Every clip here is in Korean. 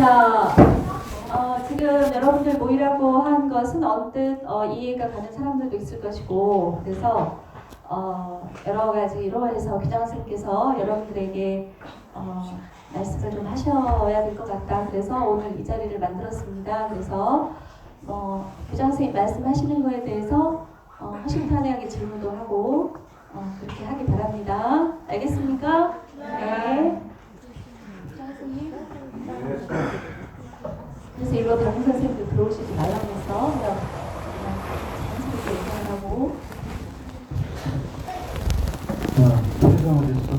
자, 지금 여러분들 모이라고 한 것은 언뜻 이해가 가는 사람들도 있을 것이고, 그래서 여러 가지로 해서 교장선생님께서 여러분들에게 말씀을 좀 하셔야 될 것 같다. 그래서 오늘 이 자리를 만들었습니다. 그래서 교장선생님 말씀하시는 거에 대해서 허심탄회하게 질문도 하고 그렇게 하기 바랍니다. 알겠습니까? 네. 교장선생님. 그래서 일로 담임 선생님도 들어오시지 말라고 해서 그냥 자연스럽게 얘기하라고. 회장 어디 있어?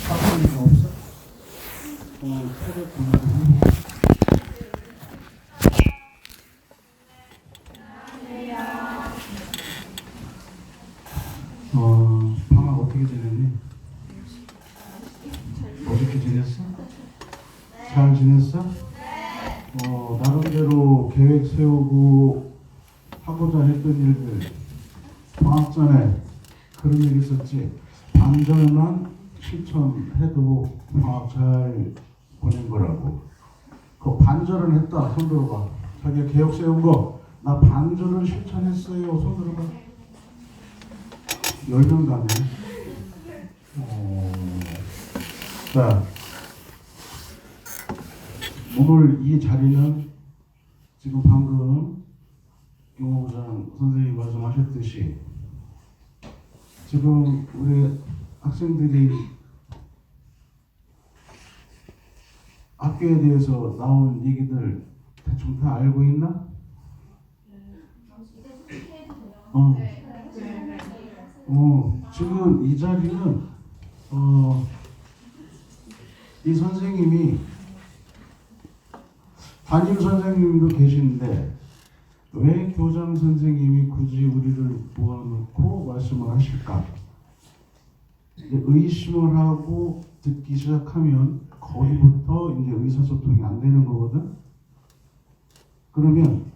학생이 좀 없어? 차를 보내주니? 방학 어떻게 지냈니? 어떻게 지냈어? 잘 지냈어? 나름대로 계획 세우고 하고자 했던 일들 방학 전에 그런 얘기 있었지. 반절만 실천해도 방학 잘 보낸 거라고. 그 반절은 했다. 손 들어봐. 자기가 계획 세운 거 나 반절은 실천했어요. 손 들어봐. 10명 가네. 자, 오늘 이 자리는 지금 방금 경호부장 선생님이 말씀하셨듯이 지금 우리 학생들이 학교에 대해서 나온 얘기들 대충 다 알고 있나? 지금 이 자리는 이 선생님이 담임 선생님도 계신데 왜 교장 선생님이 굳이 우리를 모아놓고 말씀을 하실까? 이제 의심을 하고 듣기 시작하면 거기부터 이제 의사소통이 안 되는 거거든. 그러면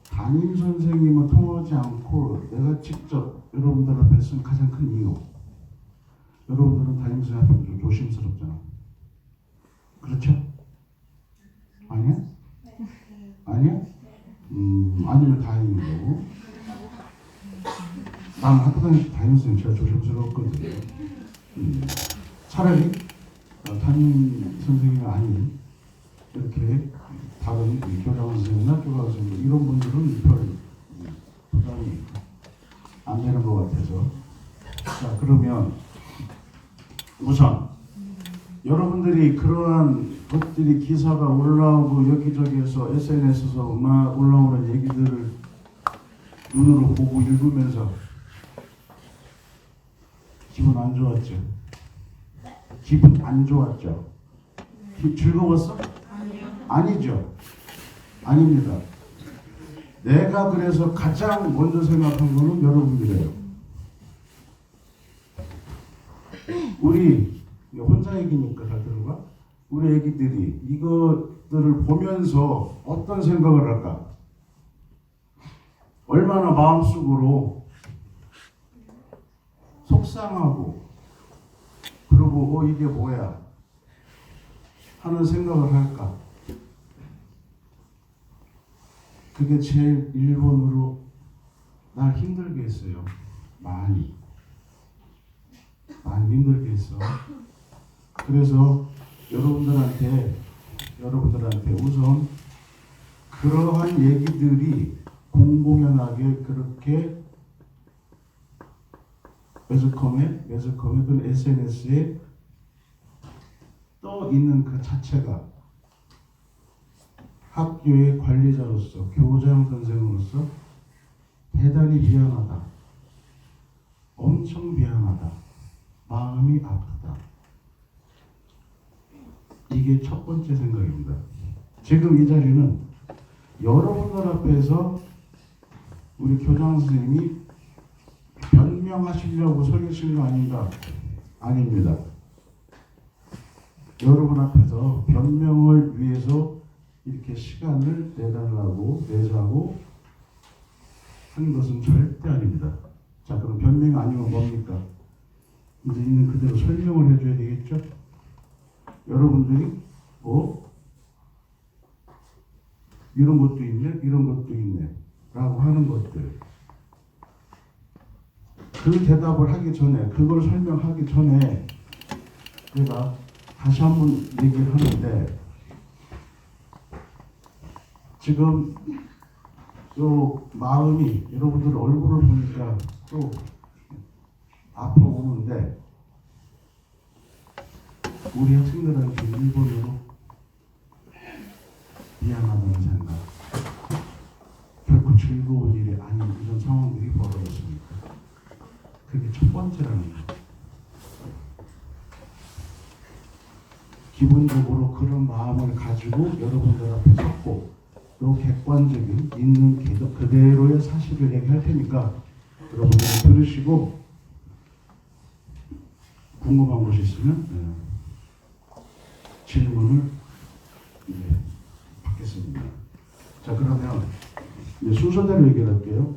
담임 선생님을 통하지 않고 내가 직접 여러분들 앞에 쓴 가장 큰 이유, 여러분들은 담임 선생님 앞에 좀 조심스럽잖아. 그렇죠? 아니야? 아니야? 아니면 다행인 거고. 난 학교 다닐 때 담임 선생님 제가 조심스러웠거든요. 차라리 담임 선생님이 아닌 이렇게 다른 교장 선생님이나 교감 선생님 이런 분들은 별 부담이 안 되는 것 같아서. 자, 그러면 우선 여러분들이 그러한 것들이 기사가 올라오고 여기저기에서 SNS에서 막 올라오는 얘기들을 눈으로 보고 읽으면서 기분 안 좋았죠? 기분 안 좋았죠? 즐거웠어? 아니죠? 아닙니다. 내가 그래서 가장 먼저 생각한 거는 여러분들이에요. 우리 혼자 얘기니까 다 들어봐. 우리 애기들이 이것들을 보면서 어떤 생각을 할까? 얼마나 마음속으로 속상하고 그리고 이게 뭐야 하는 생각을 할까? 그게 제일 1번으로 날 힘들게 했어요. 많이 힘들게 했어. 그래서 여러분들한테 우선 그러한 얘기들이 공공연하게 그렇게 매스컴에 또는 SNS에 떠 있는 그 자체가 학교의 관리자로서 교장 선생으로서 대단히 미안하다. 엄청 미안하다. 마음이 아프다. 이게 첫 번째 생각입니다. 지금 이 자리는 여러분들 앞에서 우리 교장 선생님이 변명하시려고 서 계신 거 아닌가? 아닙니다. 여러분 앞에서 변명을 위해서 이렇게 시간을 내자고 하는 것은 절대 아닙니다. 자, 그럼 변명 아니면 뭡니까? 이제 있는 그대로 설명을 해줘야 되겠죠? 여러분들이 이런 것도 있네, 이런 것도 있네 라고 하는 것들, 그 대답을 하기 전에, 그걸 설명하기 전에 내가 다시 한번 얘기를 하는데, 지금 요 마음이 여러분들 얼굴을 보니까 또 아파오는데, 우리 학생들한테 일본어로 미안하다는 생각, 결코 즐거운 일이 아닌 이런 상황들이 벌어졌습니다. 그게 첫 번째라는 거예요. 기본적으로 그런 마음을 가지고 여러분들 앞에 섰고, 또 객관적인 있는 그대로의 사실을 얘기할 테니까 여러분들이 들으시고 궁금한 것이 있으면 질문을 받겠습니다. 자, 그러면 이제 순서대로 얘기할게요.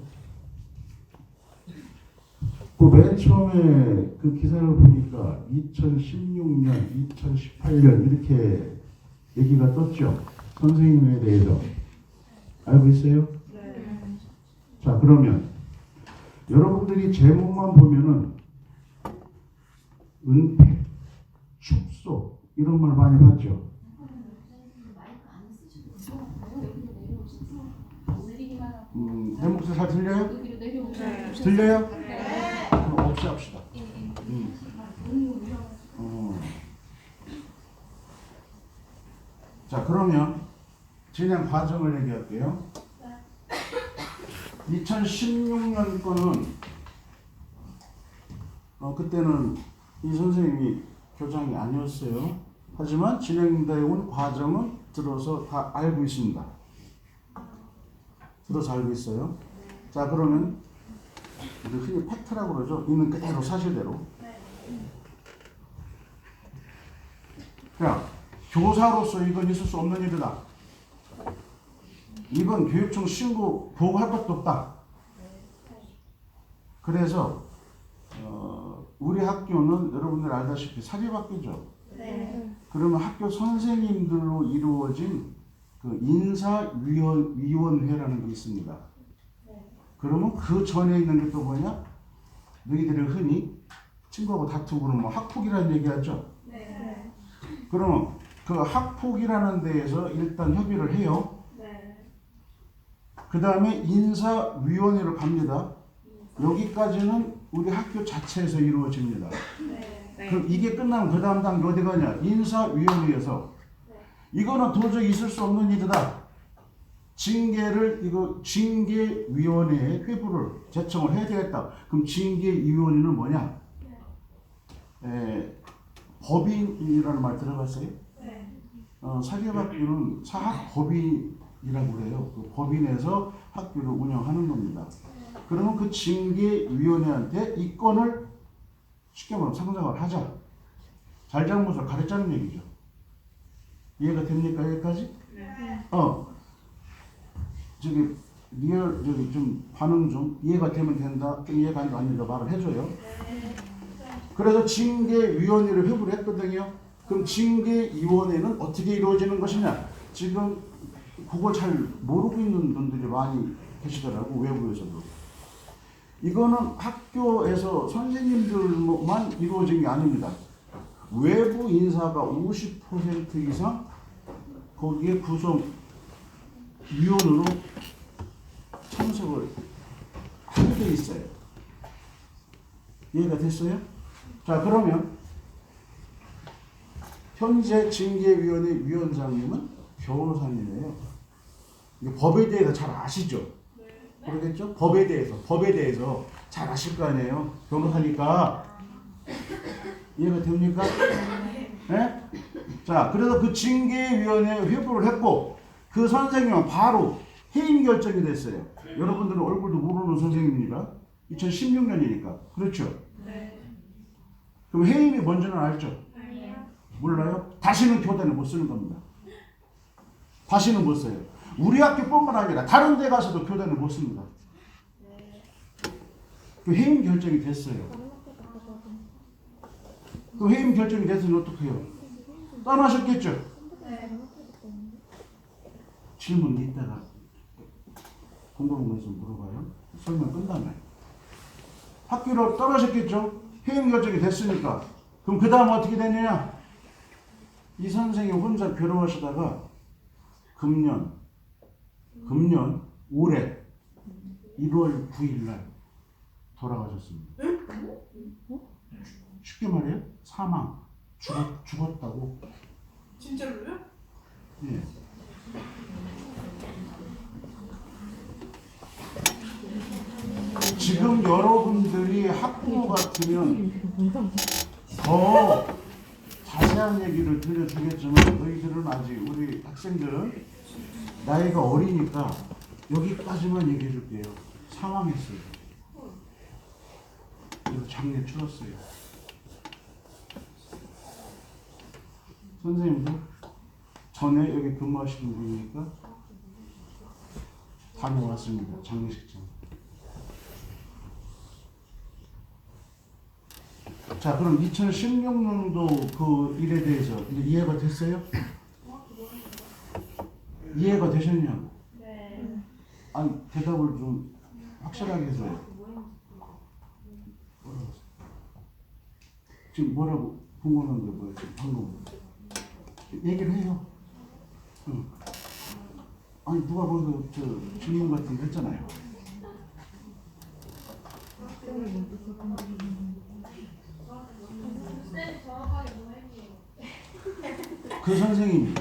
그 맨 처음에 그 기사를 보니까 2016년, 2018년 이렇게 얘기가 떴죠. 선생님에 대해서. 알고 있어요? 네. 자, 그러면 여러분들이 제목만 보면은 은폐, 축소 이런 말 많이 봤죠? 내 목소리 잘 들려요? 들려요? 그럼 없이 합시다. 자, 그러면 진행 과정을 얘기할게요. 2016년 거는 그때는 이 선생님이 교장이 아니었어요. 하지만 진행되어 온 과정은 들어서 다 알고 있습니다. 들어서 알고 있어요. 자, 그러면 우리 흔히 팩트라고 그러죠. 있는 그대로 사실대로. 자, 교사로서 이건 있을 수 없는 일이다. 이건 교육청 신고 보고할 것도 없다. 그래서 우리 학교는 여러분들 알다시피 사립학교죠. 네. 그러면 학교 선생님들로 이루어진 그 인사위원회라는 게 있습니다. 네. 그러면 그 전에 있는 게 또 뭐냐? 너희들이 흔히 친구하고 다투고는 뭐 학폭이라는 얘기하죠. 네. 그러면 그 학폭이라는 데에서 일단 협의를 해요. 그 다음에 인사위원회로 갑니다. 여기까지는 우리 학교 자체에서 이루어집니다. 네. 그럼 이게 끝나면 그 다음 단계 어디 가냐? 인사위원회에서 이거는 도저히 있을 수 없는 일이다. 징계위원회에 회부를 제청을 해야 되겠다. 그럼 징계위원회는 뭐냐? 법인이라는 말 들어봤어요? 사립학교는 사학법인이라고 그래요. 그 법인에서 학교를 운영하는 겁니다. 그러면 그 징계위원회한테 이 건을 쉽게 말하면 상정을 하자. 잘잘못을 가르자는 얘기죠. 이해가 됩니까? 여기까지? 네. 저기 좀 반응 좀 이해가 되면 된다. 좀 이해가 안 된다 말을 해줘요. 네. 그래서 징계위원회를 회부를 했거든요. 그럼 징계위원회는 어떻게 이루어지는 것이냐? 지금 그걸 잘 모르고 있는 분들이 많이 계시더라고, 외부에서도. 이거는 학교에서 선생님들만 이루어진 게 아닙니다. 외부 인사가 50% 이상 거기에 구성위원으로 참석을 하게 돼 있어요. 이해가 됐어요? 자, 그러면 현재 징계위원회 위원장님은 변호사님이에요. 법에 대해서 잘 아시죠? 그러겠죠? 법에 대해서 잘 아실 거 아니에요. 변호사니까. 이해가 됩니까? 네? 자, 그래서 그 징계위원회에 회부를 했고, 그 선생님은 바로 해임 결정이 됐어요. 여러분들은 얼굴도 모르는 선생님이니까. 2016년이니까. 그렇죠? 네. 그럼 해임이 뭔지는 알죠? 아니요. 몰라요? 다시는 교단에 못 쓰는 겁니다. 다시는 못 써요. 우리 학교뿐만 아니라 다른 데 가서도 교단을 못 씁니다. 그 해임 결정이 됐어요. 그 해임 결정이 됐으면 어떻게 해요? 떠나셨겠죠? 질문 이따가 궁금해서 물어봐요. 설명 끝나면. 학교로 떨어졌겠죠? 해임 결정이 됐으니까. 그럼 그 다음 어떻게 되느냐? 이 선생이 혼자 괴로워하시다가 금년 올해 1월 9일 날 돌아가셨습니다. 쉽게 말해요? 사망. 죽었다고. 진짜로요? 예. 지금 여러분들이 학부모 같으면 더 자세한 얘기를 들려주겠지만 너희들은 아직 우리 학생들은 나이가 어리니까 여기까지만 얘기해 줄게요. 사망했어요. 그리고 장례 치렀어요. 선생님도 전에 여기 근무하시는 분이니까 다녀왔습니다. 장례식장. 자, 그럼 2016년도 그 일에 대해서 이제 이해가 됐어요? 이해가 되셨냐고? 네. 아니, 대답을 좀 확실하게 해줘요. 뭐라고? 지금 뭐라고 궁금한 게 뭐예요? 지금 방금 얘기를 해요. 응. 아니, 누가 거기서 저 질문 같은 거 했잖아요. 쌤 정확하게 뭐 했니? 그 선생님이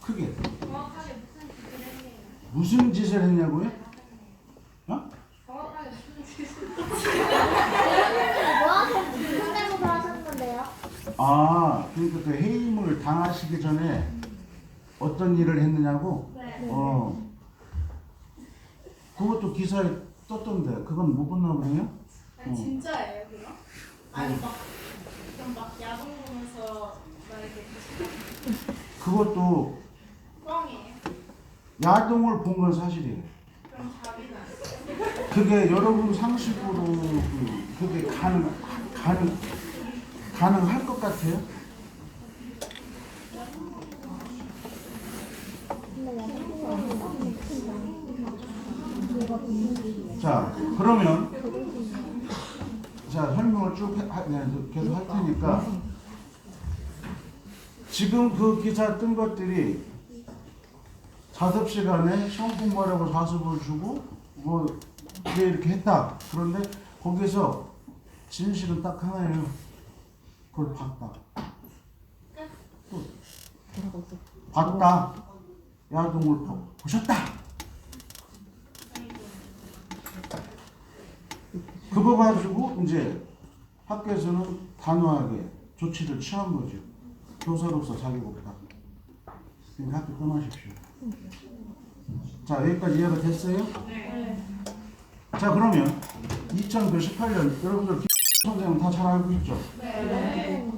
크게 정확하게 무슨 짓을 했니? 무슨 짓을 했냐고요? 어? 정확하게 무슨 짓을 뭐하고 무슨 잘못을 하셨는 건데요? 아, 그러니까 그 해임을 당하시기 전에 어떤 일을 했느냐고? 네. 그것도 기사에 떴던데 그건 못 봤나 보네요? 아니 진짜예요 그럼? 아니 막 그럼 막 야동 보면서 막 이렇게 그것도 뻥이에요? 야동을 본 건 사실이에요. 그럼 자비는 그게 여러분 상식으로 그게 가능할 것 같아요? 자, 그러면 자 설명을 쭉 계속 할 테니까 지금 그 기사 뜬 것들이 자습 시간에 시험 공부하라고 자습을 주고 뭐 이렇게 했다. 그런데 거기서 진실은 딱 하나예요. 그걸 봤다. 또 봤다. 야동을 보셨다. 그거 가지고 이제 학교에서는 단호하게 조치를 취한 거죠. 교사로서 자기보다. 그러니까 학교 떠나십시오. 자, 여기까지 이해가 됐어요? 네. 자, 그러면 2018년 여러분들 선생님 다 잘 알고 있죠? 네.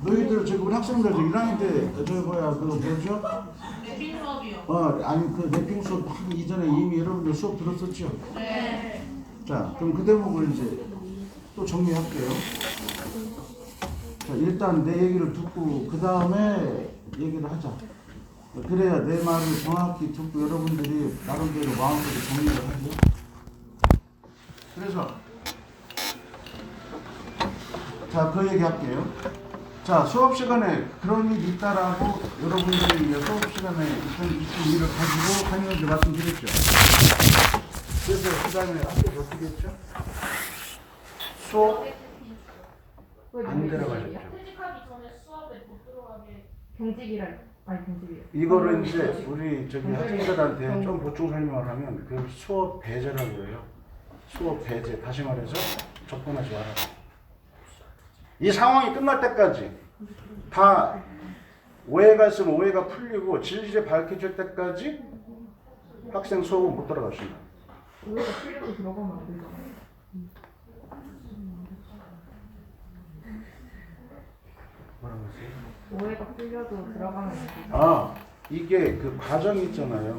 너희들 지금 우리 학생들 1학년 때 저 뭐야 그 뭐죠? 랩핑 수업이요. 아니 그 랩핑 수업 하기 이전에 이미 여러분들 수업 들었었죠? 네. 자, 그럼 그 대목을 이제 또 정리할게요. 자, 일단 내 얘기를 듣고 그 다음에 얘기를 하자. 그래야 내 말을 정확히 듣고 여러분들이 나름대로 마음속에 정리를 하죠. 그래서 자, 그 얘기 할게요. 자, 수업 시간에 그런 일이 있다라고 여러분들이 수업 시간에 있던 일을 가지고 강의를 말씀드렸죠. 그래서 그 다음에 학교 어떻게 했죠? 수업 안 들어가셨죠. 퇴직하기 전에 수업에 못 들어가게. 경직이요. 이거를 이제 우리 저기 학생들한테 좀 보충 설명을 하면 그 수업 배제라고 해요. 수업 배제. 다시 말해서 접근하지 말아라. 이 상황이 끝날 때까지 다 오해가 있으면 오해가 풀리고 진실이 밝혀질 때까지 학생 수업은 못 들어가신다. 오해가 풀려도 들어가면 안 되잖아요. 뭐라고 했어요? 오해가 풀려도 들어가면 안 되죠. 아, 이게 그 과정이 있잖아요.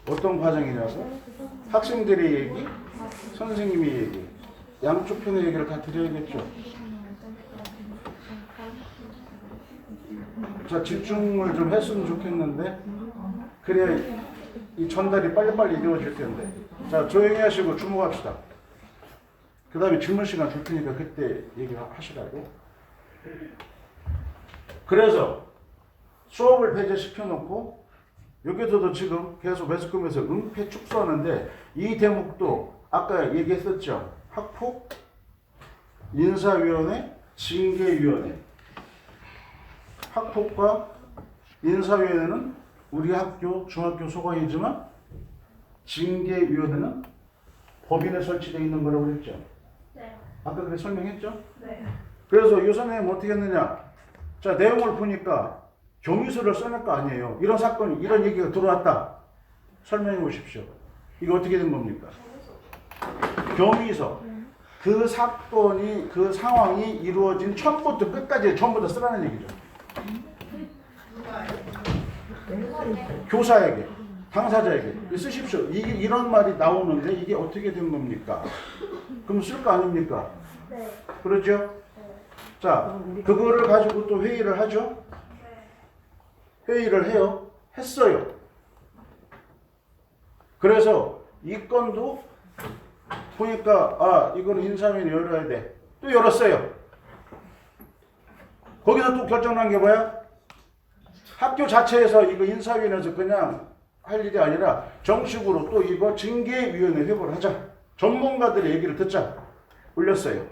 어떤 과정이냐고? 학생들의 얘기, 선생님의 얘기, 양쪽 편의 얘기를 다 드려야겠죠. 자, 집중을 좀 했으면 좋겠는데 그래야 이 전달이 빨리빨리 이루어질 텐데. 자, 조용히 하시고 주목합시다. 그 다음에 질문 시간 줄 테니까 그때 얘기하시라고. 그래서 수업을 배제시켜놓고 여기서도 지금 계속 매스컴에서 응패 축소하는데 이 대목도 아까 얘기했었죠. 학폭, 인사위원회, 징계위원회. 학폭과 인사위원회는 우리 학교, 중학교 소관이지만 징계위원회는 법인에 설치되어 있는 거라고 그랬죠. 네. 아까 그렇게 설명했죠. 네. 그래서 이 선생님 어떻게 했느냐. 자, 내용을 보니까 경위서를 써낼 거 아니에요. 이런 사건이, 이런 얘기가 들어왔다. 설명해 보십시오. 이거 어떻게 된 겁니까? 경위서. 그 사건이, 그 상황이 이루어진 처음부터 끝까지 전부 다 쓰라는 얘기죠. 교사에게, 당사자에게 쓰십시오. 이게 이런 말이 나오는데 이게 어떻게 된 겁니까? 그럼 쓸 거 아닙니까? 네. 그렇죠? 자, 그거를 가지고 또 회의를 하죠. 회의를 해요. 했어요. 그래서 이 건도 보니까 아, 이거는 인사위원회 열어야 돼. 또 열었어요. 거기서 또 결정난 게 뭐야? 학교 자체에서 이거 인사위원회에서 그냥 할 일이 아니라 정식으로 또 이거 징계위원회 회고를 하자. 전문가들의 얘기를 듣자. 올렸어요.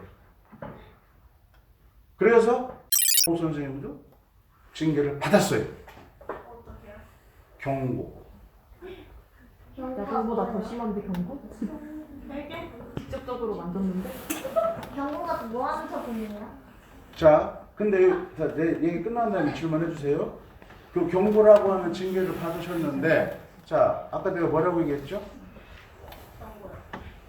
그래서 오 선생님도 징계를 받았어요. 어떡해요? 경고. 야, 그거보다 더 심한데 경고? 되게? 직접적으로 만졌는데? 경고가 뭐 하는 처분이에요? 자, 근데 자, 내 얘기 끝난 다음에 질문해 주세요. 그 경고라고 하는 징계를 받으셨는데, 자, 아까 내가 뭐라고 얘기했죠?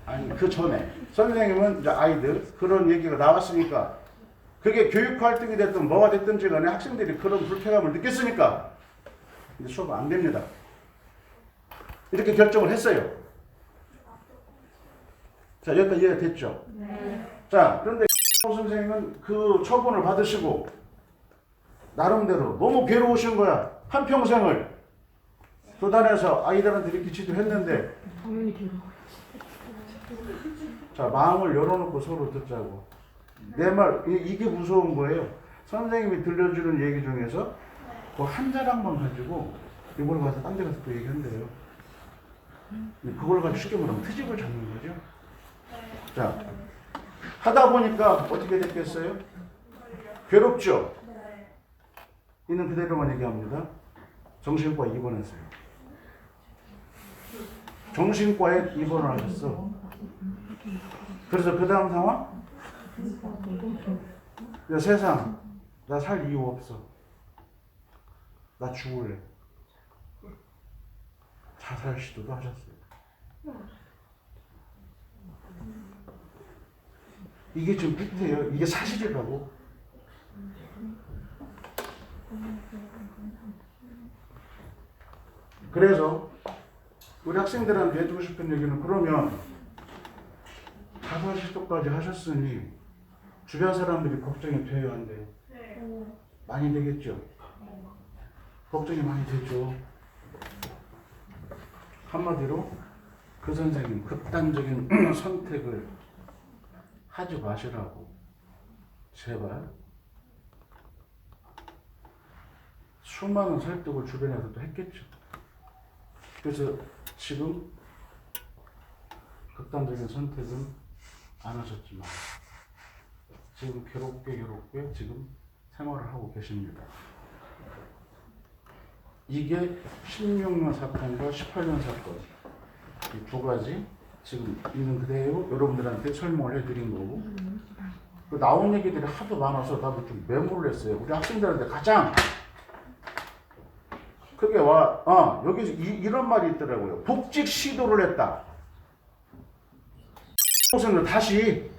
아니, 그 전에 선생님은 이제 아이들 그런 얘기가 나왔으니까 그게 교육 활동이 됐든 뭐가 됐든지 간에 학생들이 그런 불쾌감을 느꼈으니까 이제 수업 안 됩니다. 이렇게 결정을 했어요. 자, 여기까지 이해가 됐죠? 네. 자, 그런데 선생님은 그 처분을 받으시고 나름대로 너무 괴로우신 거야. 한평생을 교단에서 아이들한테 이렇게 지도했는데 당연히 괴로워. 자, 마음을 열어놓고 서로 듣자고. 내 말, 이게 무서운 거예요. 선생님이 들려주는 얘기 중에서 그 한 자락만 가지고 이걸 가서 딴 데 가서 또 얘기한대요. 그걸 가지고 쉽게 말하면 트집을 잡는 거죠. 자, 하다 보니까 어떻게 됐겠어요? 괴롭죠? 있는 그대로만 얘기합니다. 정신과에 입원했어요. 정신과에 입원을 하셨어. 그래서 그 다음 상황? 야, 세상, 나 살 이유 없어. 나 죽을래. 자살 시도도 하셨어요. 이게 지금 팩트예요. 이게 사실이라고. 그래서 우리 학생들한테 해주고 싶은 얘기는 그러면 자살 시도까지 하셨으니 주변 사람들이 걱정이 돼요, 안 돼요? 네. 많이 되겠죠? 걱정이 많이 되죠. 한마디로 그 선생님 극단적인 선택을 하지 마시라고. 제발. 수많은 설득을 주변에서도 했겠죠. 그래서 지금 극단적인 선택은 안 하셨지만 지금 괴롭게 지금 생활을 하고 계십니다. 이게 16년 사건과 18년 사건 이 두 가지 지금 있는 그대로 여러분들한테 설명을 해드린 거고 그 나온 얘기들이 하도 많아서 나도 좀 메모를 했어요. 우리 학생들한테 가장 크게 여기서 이런 말이 있더라고요. 복직 시도를 했다. 선생님을 다시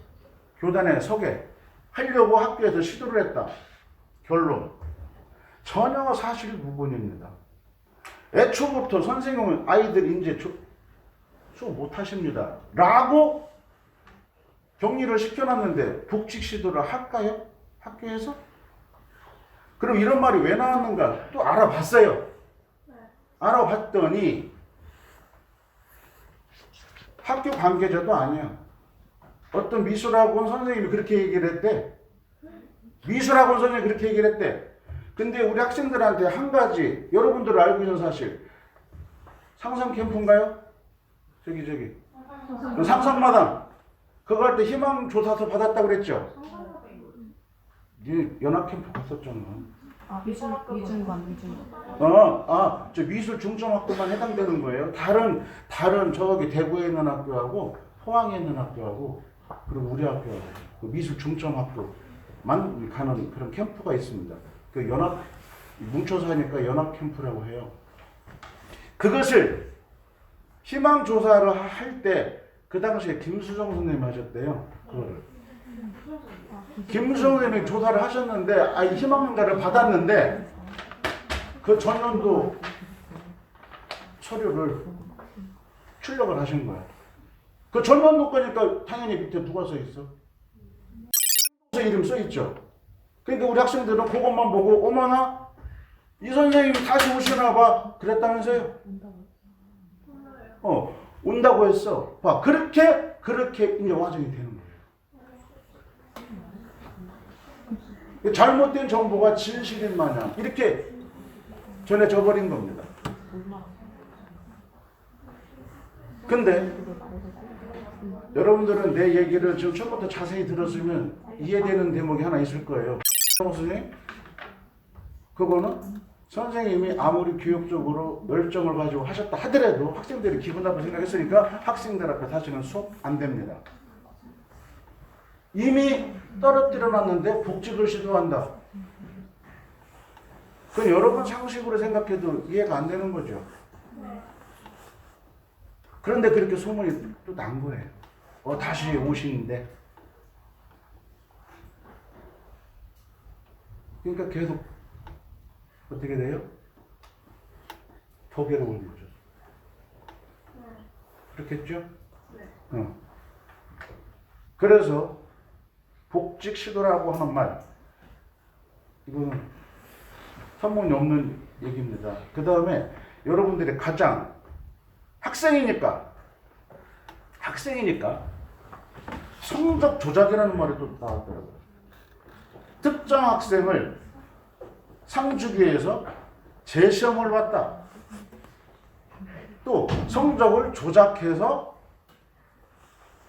교단에 서게 하려고 학교에서 시도를 했다. 결론. 전혀 사실 무근입니다. 애초부터 선생님은 아이들 이제 수업 못하십니다. 라고 격리를 시켜놨는데 복직 시도를 할까요? 학교에서? 그럼 이런 말이 왜 나왔는가? 또 알아봤어요. 알아봤더니 학교 관계자도 아니야. 어떤 미술학원 선생님이 그렇게 얘기를 했대. 미술학원 선생님이 그렇게 얘기를 했대. 근데 우리 학생들한테 한 가지, 여러분들 알고 있는 사실, 상상 캠프인가요? 저기 상상마당 그거 할 때 희망 조사서 받았다고 그랬죠? 네 연합 캠프 갔었잖아. 미중관. 저 미술 중점학교만 해당되는 거예요. 다른 저기 대구에 있는 학교하고 포항에 있는 학교하고 그리고 우리 학교하고 그 미술 중점학교만 가는 그런 캠프가 있습니다. 그 연합 뭉쳐서 하니까 연합 캠프라고 해요. 그것을 희망 조사를 할 때 그 당시에 김수정 선생님이 하셨대요. 그거를. 김수정 선생님이 조사를 하셨는데 희망자를 받았는데 그 전년도 서류를 출력을 하신 거야. 그 전년도 거니까 당연히 밑에 누가 써 있어? 이름 써 있죠. 그러니까 우리 학생들은 그것만 보고 어머나 이 선생님이 다시 오시나 봐 그랬다면서요? 온다고 했어. 봐 그렇게 이제 와중이 되는 거예요. 잘못된 정보가 진실인 마냥 이렇게 전해져 버린 겁니다. 근데 여러분들은 내 얘기를 지금 처음부터 자세히 들었으면 이해되는 대목이 하나 있을 거예요. 선생님, 그거는 선생님이 아무리 교육적으로 열정을 가지고 하셨다 하더라도 학생들이 기분 나쁘게 생각했으니까 학생들 앞에 다시는 수업 안 됩니다. 이미 떨어뜨려 놨는데 복직을 시도한다. 그건 여러분 상식으로 생각해도 이해가 안 되는 거죠. 그런데 그렇게 소문이 또 난 거예요. 다시 오시는데. 그러니까 계속 어떻게 돼요? 더 괴로운 거죠. 그렇겠죠? 그래서 복직 시도라고 하는 말, 이거는 선문이 없는 얘기입니다. 그 다음에 여러분들이 가장 학생이니까 성적 조작이라는 말이 또 나왔더라고요. 특정 학생을 상 주기 위해서 재시험을 봤다. 또 성적을 조작해서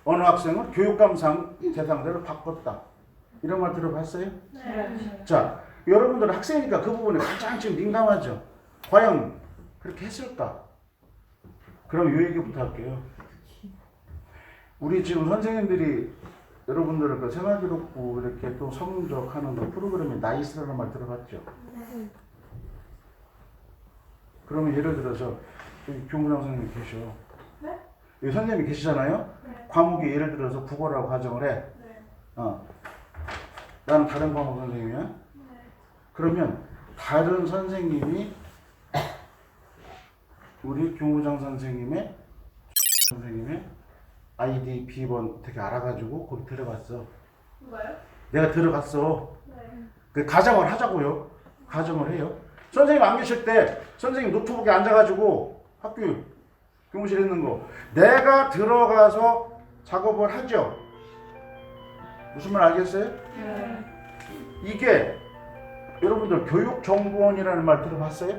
어느 학생은 교육감상 대상자를 바꿨다. 이런 말 들어봤어요? 네. 자, 여러분들은 학생이니까 그 부분에 가장 지금 민감하죠. 과연 그렇게 했을까? 그럼 이 얘기부터 할게요. 우리 지금 선생님들이 여러분들은 그 생활기록부 이렇게 또 성적하는 그 프로그램이 나이스라는 말 들어봤죠? 그러면 예를 들어서 여기 교무장 선생님이 계셔. 네? 여기 선생님이 계시잖아요? 네. 과목이 예를 들어서 국어라고 가정을 해. 네. 나는 다른 과목 선생님이야. 네. 그러면 다른 선생님이 우리 교무장 선생님의 아이디 비번 되게 알아가지고 거기 들어갔어. 누가요? 내가 들어갔어. 네. 그 가정을 하자고요. 가정을 해요. 선생님 안 계실 때 선생님 노트북에 앉아가지고 학교 교무실에 있는 거 내가 들어가서 작업을 하죠. 무슨 말 알겠어요? 네. 이게 여러분들 교육정보원이라는 말 들어봤어요?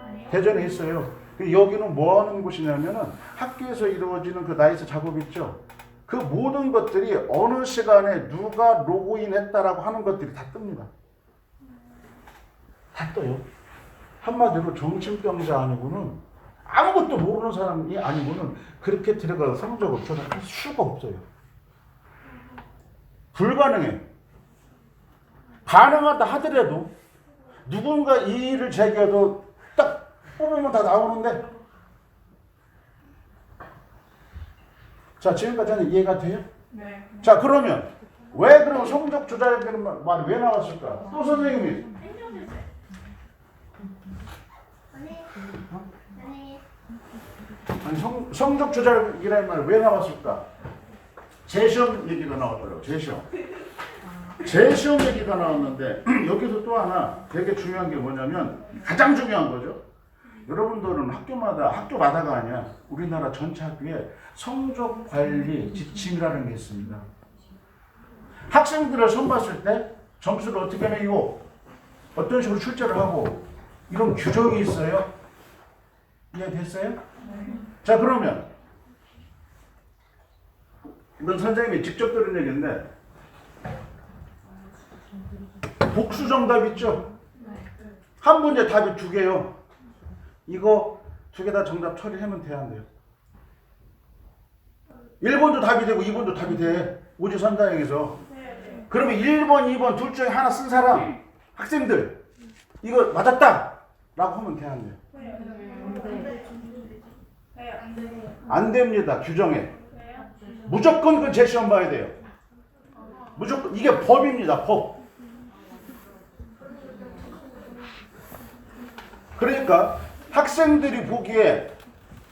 아니요. 대전에 있어요. 여기는 뭐 하는 곳이냐면은 학교에서 이루어지는 그 나이스 작업 있죠. 그 모든 것들이 어느 시간에 누가 로그인 했다라고 하는 것들이 다 뜹니다. 다 떠요. 한마디로 정신병자 아니고는 아무것도 모르는 사람이 아니고는 그렇게 들어가서 성적을 조작할 수가 없어요. 불가능해. 가능하다 하더라도 누군가 이의를 제기해도 딱 뽑으면 다 나오는데. 자, 지금까지는 이해가 돼요? 네. 자, 그러면 왜 그럼 성적 조작이라는 말이 왜 나왔을까? 또 선생님이 아니 성적 조작이라는 말이 왜 나왔을까? 재시험 얘기가 나왔더라고. 재시험. 재시험 얘기가 나왔는데 여기서 또 하나 되게 중요한 게 뭐냐면 가장 중요한 거죠. 여러분들은 학교마다가 아니야. 우리나라 전체 학교에 성적 관리 지침이라는 게 있습니다. 학생들을 선봤을 때 점수를 어떻게 매기고 어떤 식으로 출제를 하고 이런 규정이 있어요. 이해됐어요? 자, 그러면 이건 선생님이 직접 들은 얘기인데 복수 정답 있죠? 한 문제 답이 2개요. 이거 2개 다 정답 처리하면 돼야 안 돼요? 1번도 답이 되고 2번도 답이 돼. 오지선다형에서. 그러면 1번, 2번 둘 중에 하나 쓴 사람, 학생들 이거 맞았다! 라고 하면 돼야 안 돼요? 안 됩니다. 규정에. 무조건 그 재시험 봐야 돼요. 무조건. 이게 법입니다. 법. 그러니까 학생들이 보기에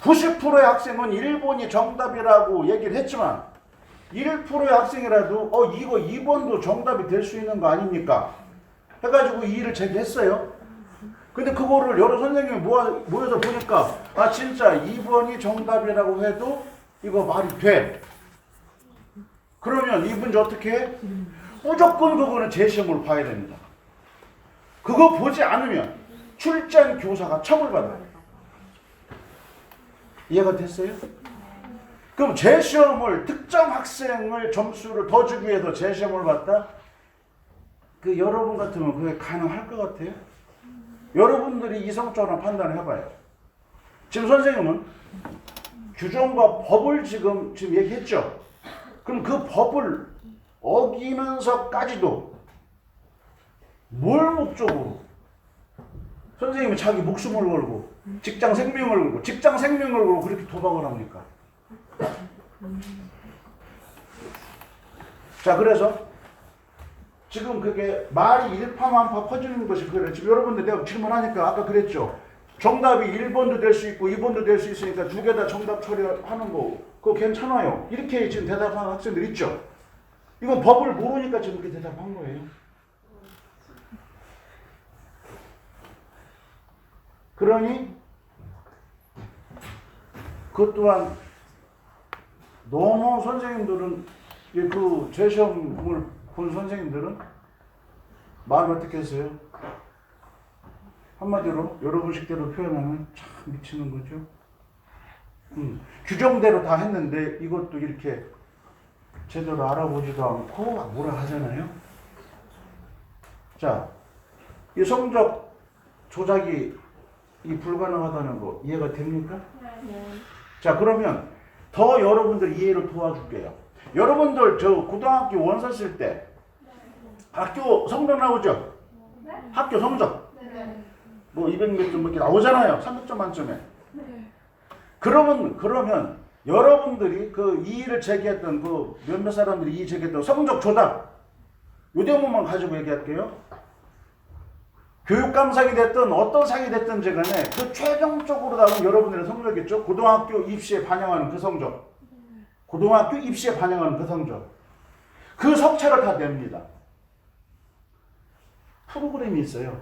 90%의 학생은 1번이 정답이라고 얘기를 했지만 1%의 학생이라도 이거 2번도 정답이 될 수 있는 거 아닙니까? 해가지고 이의를 제기했어요. 근데 그거를 여러 선생님이 모여서 보니까 진짜 2번이 정답이라고 해도 이거 말이 돼. 그러면 이 문제 어떻게 해? 무조건 그거는 재시험으로 봐야 됩니다. 그거 보지 않으면 출제한 교사가 처벌받아요. 이해가 됐어요? 그럼 재시험을 특정 학생을 점수를 더 주기 위해서 재시험을 봤다? 그 여러분 같으면 그게 가능할 것 같아요? 여러분들이 이성적으로 판단을 해봐요. 지금 선생님은 규정과 법을 지금 얘기했죠? 그럼 그 법을 어기면서까지도 뭘 목적으로? 선생님이 자기 목숨을 걸고 직장 생명을 걸고 그렇게 도박을 합니까? 자, 그래서 지금 그게 말이 일파만파 퍼지는 것이 그래. 지금 여러분들 내가 질문하니까 아까 그랬죠. 정답이 1번도 될 수 있고 2번도 될 수 있으니까 2개 다 정답 처리하는 거 그거 괜찮아요. 이렇게 지금 대답하는 학생들 있죠. 이건 법을 모르니까 지금 그렇게 대답한 거예요. 그러니 그것 또한 너무 선생님들은 그 재시험을 본 선생님들은 마음이 어떻게 했어요? 한마디로 여러분식대로 표현하면 참 미치는 거죠. 규정대로 다 했는데 이것도 이렇게 제대로 알아보지도 않고 뭐라 하잖아요. 자, 이 성적 조작이 불가능하다는 거 이해가 됩니까? 네. 자, 그러면 더 여러분들 이해를 도와줄게요. 여러분들 저 고등학교 원서 쓸 때 학교 성적 나오죠? 학교 성적 뭐 200몇 점 이렇게 나오잖아요. 300점 만점에. 그러면 여러분들이 그 이의를 제기했던 그 몇몇 사람들이 이의 제기했던 성적 조작 요 대목만 가지고 얘기할게요. 교육감상이 됐든 어떤 상이 됐든지 간에 그 최종적으로 나온 여러분들의 성적이죠. 고등학교 입시에 반영하는 그 성적. 고등학교 입시에 반영하는 그 성적. 그 석차를 다 냅니다. 프로그램이 있어요.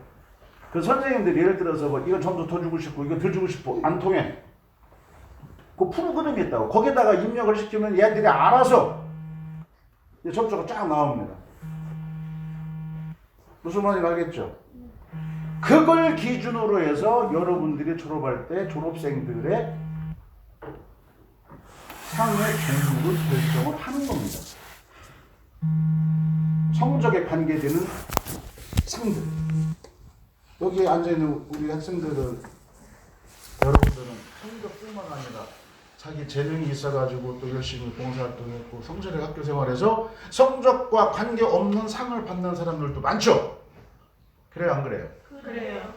그 선생님들이 예를 들어서 뭐 이거 점수 더 주고 싶고 이거 덜 주고 싶고 안 통해. 그 프로그램이 있다고. 거기다가 입력을 시키면 얘들이 알아서 점수가 쫙 나옵니다. 무슨 말인지 알겠죠? 그걸 기준으로 해서 여러분들이 졸업할 때 졸업생들의 상의 종류를 결정을 하는 겁니다. 성적에 관계되는 상들. 여기 앉아있는 우리 학생들은 여러분들은 성적뿐만 아니라 자기 재능이 있어가지고 또 열심히 봉사활동했고 성실하게 학교 생활에서 성적과 관계없는 상을 받는 사람들도 많죠? 그래요, 안 그래요? 그래요.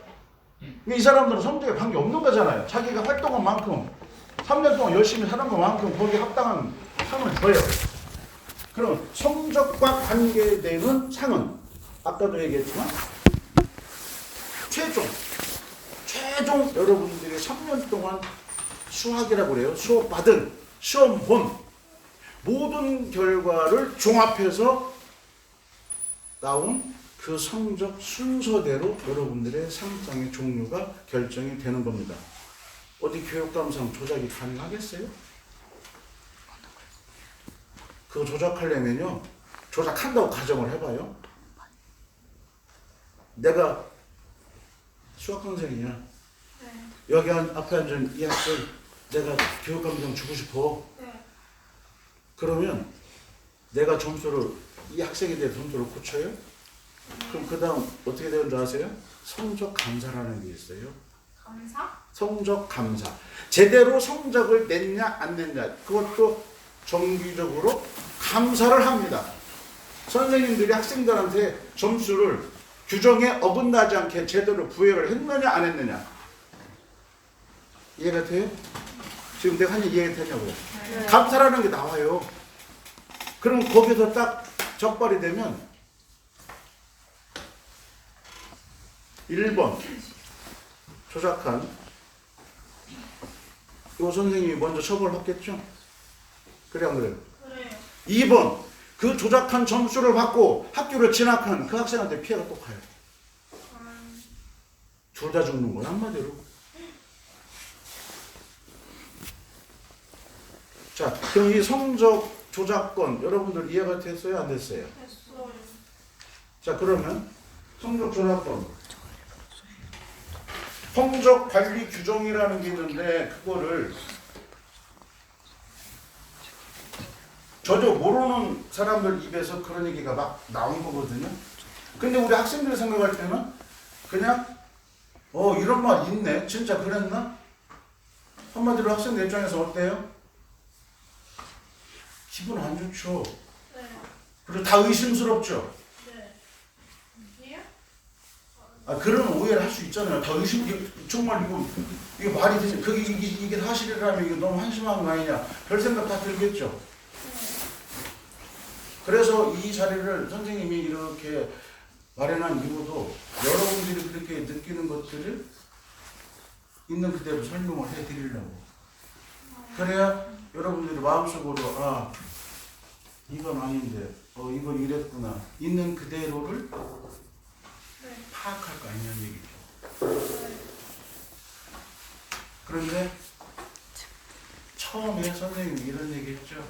이 사람들은 성적에 관계없는 거잖아요. 자기가 활동한 만큼 3년 동안 열심히 살은 것만큼 거기에 합당한 상을 줘요. 그럼 성적과 관계되는 상은 아까도 얘기했지만 최종 여러분들이 3년 동안 수학이라고 그래요. 수업받은 시험 본 모든 결과를 종합해서 나온 그 성적 순서대로 여러분들의 상장의 종류가 결정이 되는 겁니다. 어디 교육감상 조작이 가능하겠어요? 그거 조작하려면요, 조작한다고 가정을 해봐요. 내가 수학 선생이야. 네. 여기 앞에 앉은 이 학생 내가 교육감상 주고 싶어. 네. 그러면 내가 점수를, 이 학생에 대해 점수를 고쳐요? 그럼 그 다음 어떻게 되는 줄 아세요? 성적 감사라는 게 있어요. 감사? 성적 감사. 제대로 성적을 냈냐 안 냈냐, 그것도 정기적으로 감사를 합니다. 선생님들이 학생들한테 점수를 규정에 어긋나지 않게 제대로 부여를 했느냐 안 했느냐, 이해가 돼요? 지금 내가 한 얘기 이해가 되냐고요? 네. 감사라는 게 나와요. 그럼 거기서 딱 적발이 되면 1번 조작한 이 선생님이 먼저 처벌받겠죠? 그래 안 그래요? 그래요. 2번 그 조작한 점수를 받고 학교를 진학한 그 학생한테 피해가 또 가요. 둘 다 죽는 거야, 한마디로. 자, 그럼 이 성적 조작권 여러분들 이해가 됐어요? 안 됐어요? 됐어요. 자, 그러면 성적 조작권, 성적 관리 규정이라는 게 있는데, 그거를 저도 모르는 사람들 입에서 그런 얘기가 막 나온 거거든요. 근데 우리 학생들이 생각할 때는 그냥 이런 말 있네, 진짜 그랬나? 한마디로 학생들 입장에서 어때요? 기분 안 좋죠. 네. 그리고 다 의심스럽죠. 네. 이게요? 그런 오해를 할 수 있잖아요. 다 정말 이게 말이 되지? 이게 사실이라면 이게 너무 한심한 거 아니냐? 별 생각 다 들겠죠. 그래서 이 자리를 선생님이 이렇게 마련한 이유도 여러분들이 그렇게 느끼는 것들을 있는 그대로 설명을 해드리려고. 그래야 여러분들이 마음속으로 이건 아닌데 이건 이랬구나, 있는 그대로를 파악할 거 아니냐는 얘기죠. 그런데 처음에 선생님이 이런 얘기 했죠.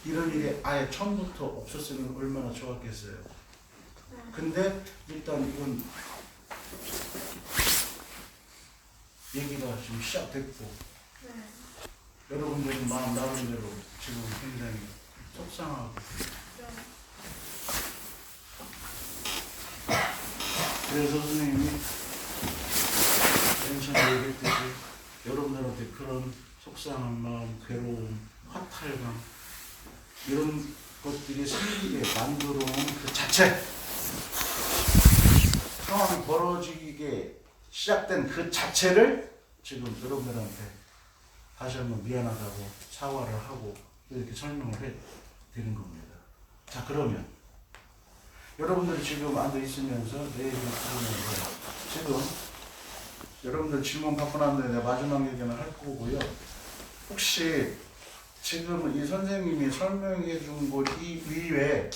이런 일이 아예 처음부터 없었으면 얼마나 좋았겠어요. 근데 일단 이건 얘기가 지금 시작됐고, 여러분들은 마음 나름대로 지금 굉장히 속상하고, 그래서 선생님이 맨 처음에 얘기했듯이 여러분들한테 그런 속상한 마음, 괴로움, 허탈감 이런 것들이 생기게 만들어 놓은 그 자체, 상황이 벌어지게 시작된 그 자체를 지금 여러분들한테 다시 한번 미안하다고 사과를 하고 이렇게 설명을 해 드리는 겁니다. 자, 그러면 여러분들 지금 앉아 있으면서 내 얘기를 들으면서 지금 여러분들 질문 받고 난 다음에 마지막 얘기는 할 거고요. 혹시 지금 이 선생님이 설명해 준 것 이외에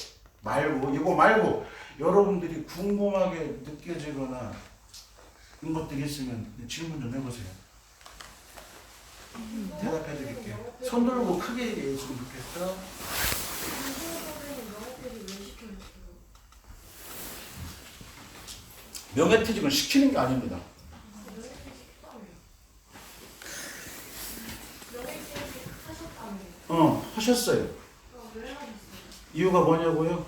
이거 말고 여러분들이 궁금하게 느껴지거나 이런 것들이 있으면 질문 좀 해보세요. 대답해 드릴게요. 손 들고 크게 얘기했으면 좋겠어. 명예퇴직은 시키는 게 아닙니다. 하셨어요. 이유가 뭐냐고요?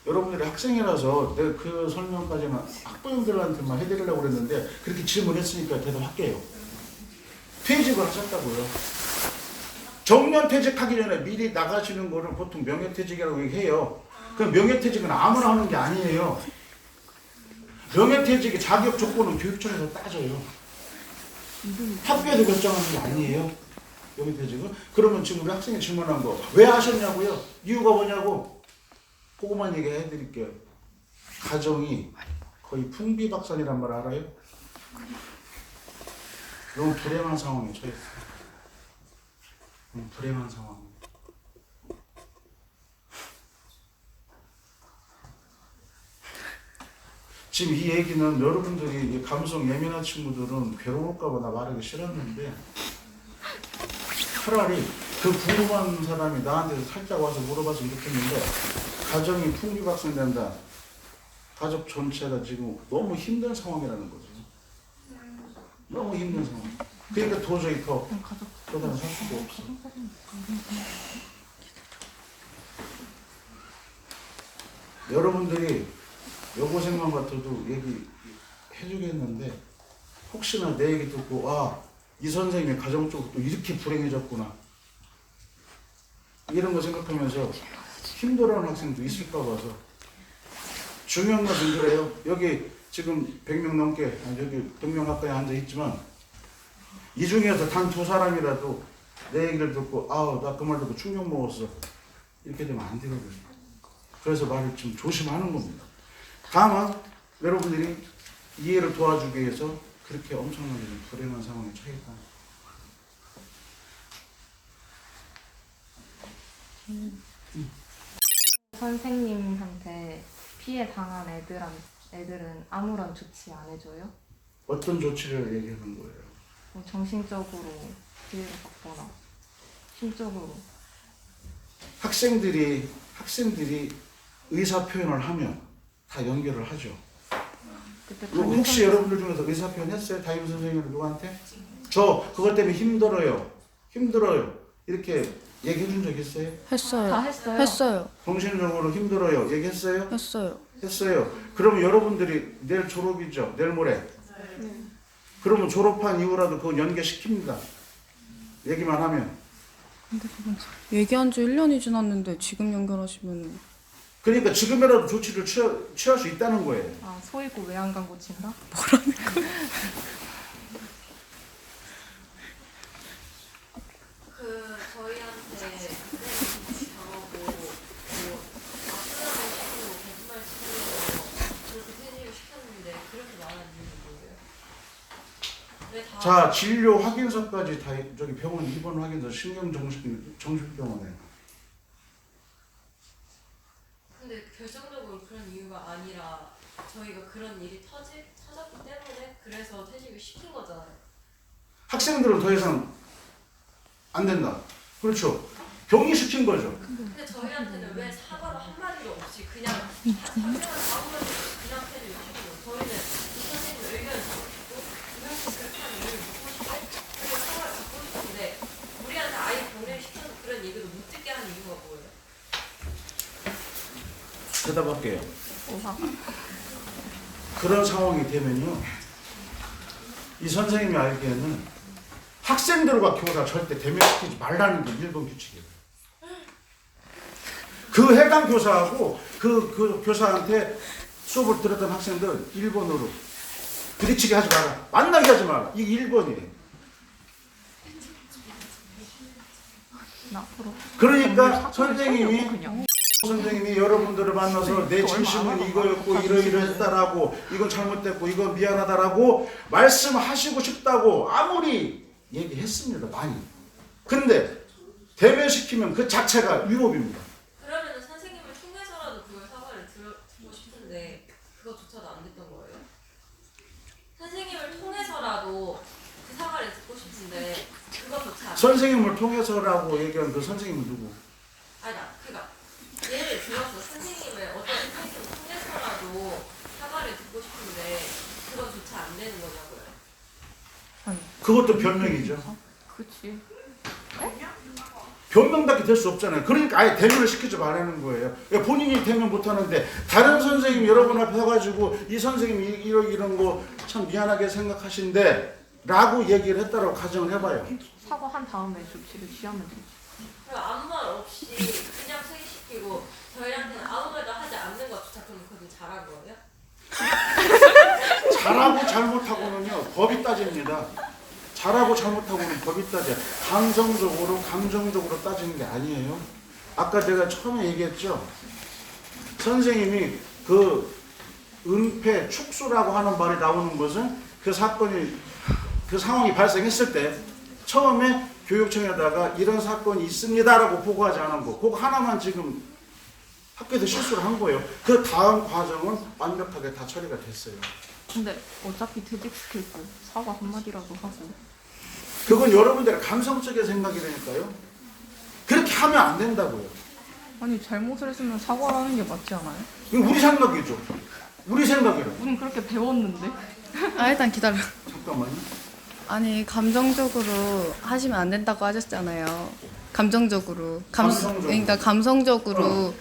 여러분들이 학생이라서 내가 그 설명까지는 학부형들한테만 해드리려고 그랬는데 그렇게 질문했으니까 대답할게요. 퇴직을 하셨다고요. 정년퇴직하기 전에 미리 나가시는 거를 보통 명예퇴직이라고 얘기해요. 그 명예퇴직은 아무나 하는 게 아니에요. 명예퇴직의 자격 조건은 교육청에서 따져요. 학교에서 결정하는 게 아니에요. 명예퇴직은. 그러면 지금 우리 학생이 질문한 거 왜 하셨냐고요? 이유가 뭐냐고? 그거만 얘기해 드릴게요. 가정이 거의 풍비박산이란 말 알아요? 너무 불행한 상황에 처했어요. 불행한 상황. 지금 이 얘기는 여러분들이 이 감성 예민한 친구들은 괴로울까봐 나 말하기 싫었는데 차라리 그 궁금한 사람이 나한테 살짝 와서 물어봐서 이렇게 했는데 가정이 풍비박산된다. 가족 전체가 지금 너무 힘든 상황이라는 거죠. 너무 힘든 상황. 그러니까 도저히 더 살 수가 없어. 여러분들이 여고생만 같아도 얘기해주겠는데 혹시나 내 얘기 듣고 이 선생님이 가정적으로 또 이렇게 불행해졌구나 이런 거 생각하면서 힘들어하는 학생도 있을까 봐서 중요한 것은 그래요. 여기 지금 100명 넘게 여기 100명 가까이 앉아있지만 이 중에서 단 2사람이라도 내 얘기를 듣고 나 그 말 듣고 충격 먹었어 이렇게 되면 안 되거든요. 그래서 말을 좀 조심하는 겁니다. 다만 여러분들이 이해를 도와주기 위해서 그렇게 엄청나게 불행한 상황에 처했다. 선생님한테 피해 당한 애들은 아무런 조치 안 해줘요? 어떤 조치를 얘기하는 거예요? 뭐 정신적으로 피해를 받거나 심적으로. 학생들이 의사 표현을 하면 다 연결을 하죠. 그때 혹시 여러분들 중에서 의사 표현 했어요? 담임 선생님을 누구한테? 저 그것 때문에 힘들어요 이렇게 얘기해 준 적 있어요? 했어요. 다 했어요. 했어요. 정신적으로 힘들어요 얘기했어요? 했어요. 그러면 여러분들이 내일 졸업이죠? 내일 모레. 그러면 졸업한 이후라도 그건 연계시킵니다. 얘기만 하면. 근데 그건 얘기한 지 1년이 지났는데 지금 연결하시면 그러니까 지금이라도 조치를 취할 수 있다는 거예요. 소이고 외양간 고친다? 저희한테 당하고 악플하는 식으로 거짓말 치면서 그렇게 퇴직을 시켰는데 그렇게 말하는 이유는 뭐예요? 왜 다 자, 진료 확인서까지 다 저기 병원 입원 확인서 신경정신병원에. 근데 결정적으로 그런 이유가 아니라 저희가 그런 일이 터졌기 때문에 그래서 퇴직을 시킨 거잖아요. 학생들은 더 이상 안 된다. 그렇죠. 병리시킨 거죠. 근데 저희한테는 왜 사과도 한마디도 없이 그냥 설명을 아무런 그냥 퇴직을 시키고 저희는 이 선생님 의견을 듣고 이렇게 그렇게 하는 이유를 묻고 싶고 그리고 사과를 듣고 싶은데 우리한테 아예 병리를 시켜서 그런 얘기도 못 듣게 하는 이유가 뭐예요? 대답할게요. 그런 상황이 되면요. 이 선생님이 알기에는 학생들과 교사 절대 대면시키지 말라는 게 1번 규칙이에요. 그 해당 교사하고 그 교사한테 수업을 들었던 학생들 1번으로 부딪히게 하지 마라. 만나게 하지 마라. 이게 1번이에요. 그러니까 선생님이 여러분들을 만나서 내 진심은 이거였고 이러이러했다라고 이건 잘못됐고 이건 미안하다라고 말씀하시고 싶다고 아무리 얘기했습니다. 많이. 근데 대면시키면 그 자체가 위법입니다. 그러면 선생님을 통해서라도 그걸 사과를 듣고 싶은데 그거조차도 안 됐던 거예요? 선생님을 통해서라도 그 사과를 듣고 싶은데 그거조차 안 선생님을 통해서라고 얘기한 그 선생님은 누구? 그러니까 예를 들어서 선생님을 어떤 선생님을 통해서라도 사과를 듣고 싶은데 그거조차 안 되는 거냐고요. 그것도 변명이죠. 그치. 변명밖에 될 수 없잖아요. 그러니까 아예 대면을 시키지 말라는 거예요. 그러니까 본인이 대면 못하는데 다른 선생님 여러분 앞에 서가지고 이 선생님이 이런 거 참 미안하게 생각하신데 라고 얘기를 했다라고 가정을 해봐요. 사과한 다음에 조치를 취하면 되지. 그럼 아무 말 없이 그냥 퇴직시키고 저희한테는 아무 말도 하지 않는 것조차 그럼 그건 잘한 거예요? 잘하고 잘못하고는요 법이 따집니다. 잘하고 잘못하고는 법이 따져. 감정적으로 따지는 게 아니에요. 아까 제가 처음에 얘기했죠. 선생님이 그 은폐 축소라고 하는 말이 나오는 것은 그 상황이 발생했을 때 처음에 교육청에다가 이런 사건이 있습니다라고 보고하지 않은 거. 그거 하나만 지금 학교에서 실수를 한 거예요. 그 다음 과정은 완벽하게 다 처리가 됐어요. 근데 어차피 퇴직시킬 거 사과 한마디라도 하고. 그건 여러분들의 감성적인 생각이라니까요. 그렇게 하면 안 된다고요. 아니 잘못을 했으면 사과를 하는 게 맞지 않아요? 이거 우리 생각이죠. 우리 생각이라. 우린 그렇게 배웠는데. 아 일단 기다려. 잠깐만요. 아니 감정적으로 하시면 안 된다고 하셨잖아요. 감정적으로. 감성적으로. 그러니까 감성적으로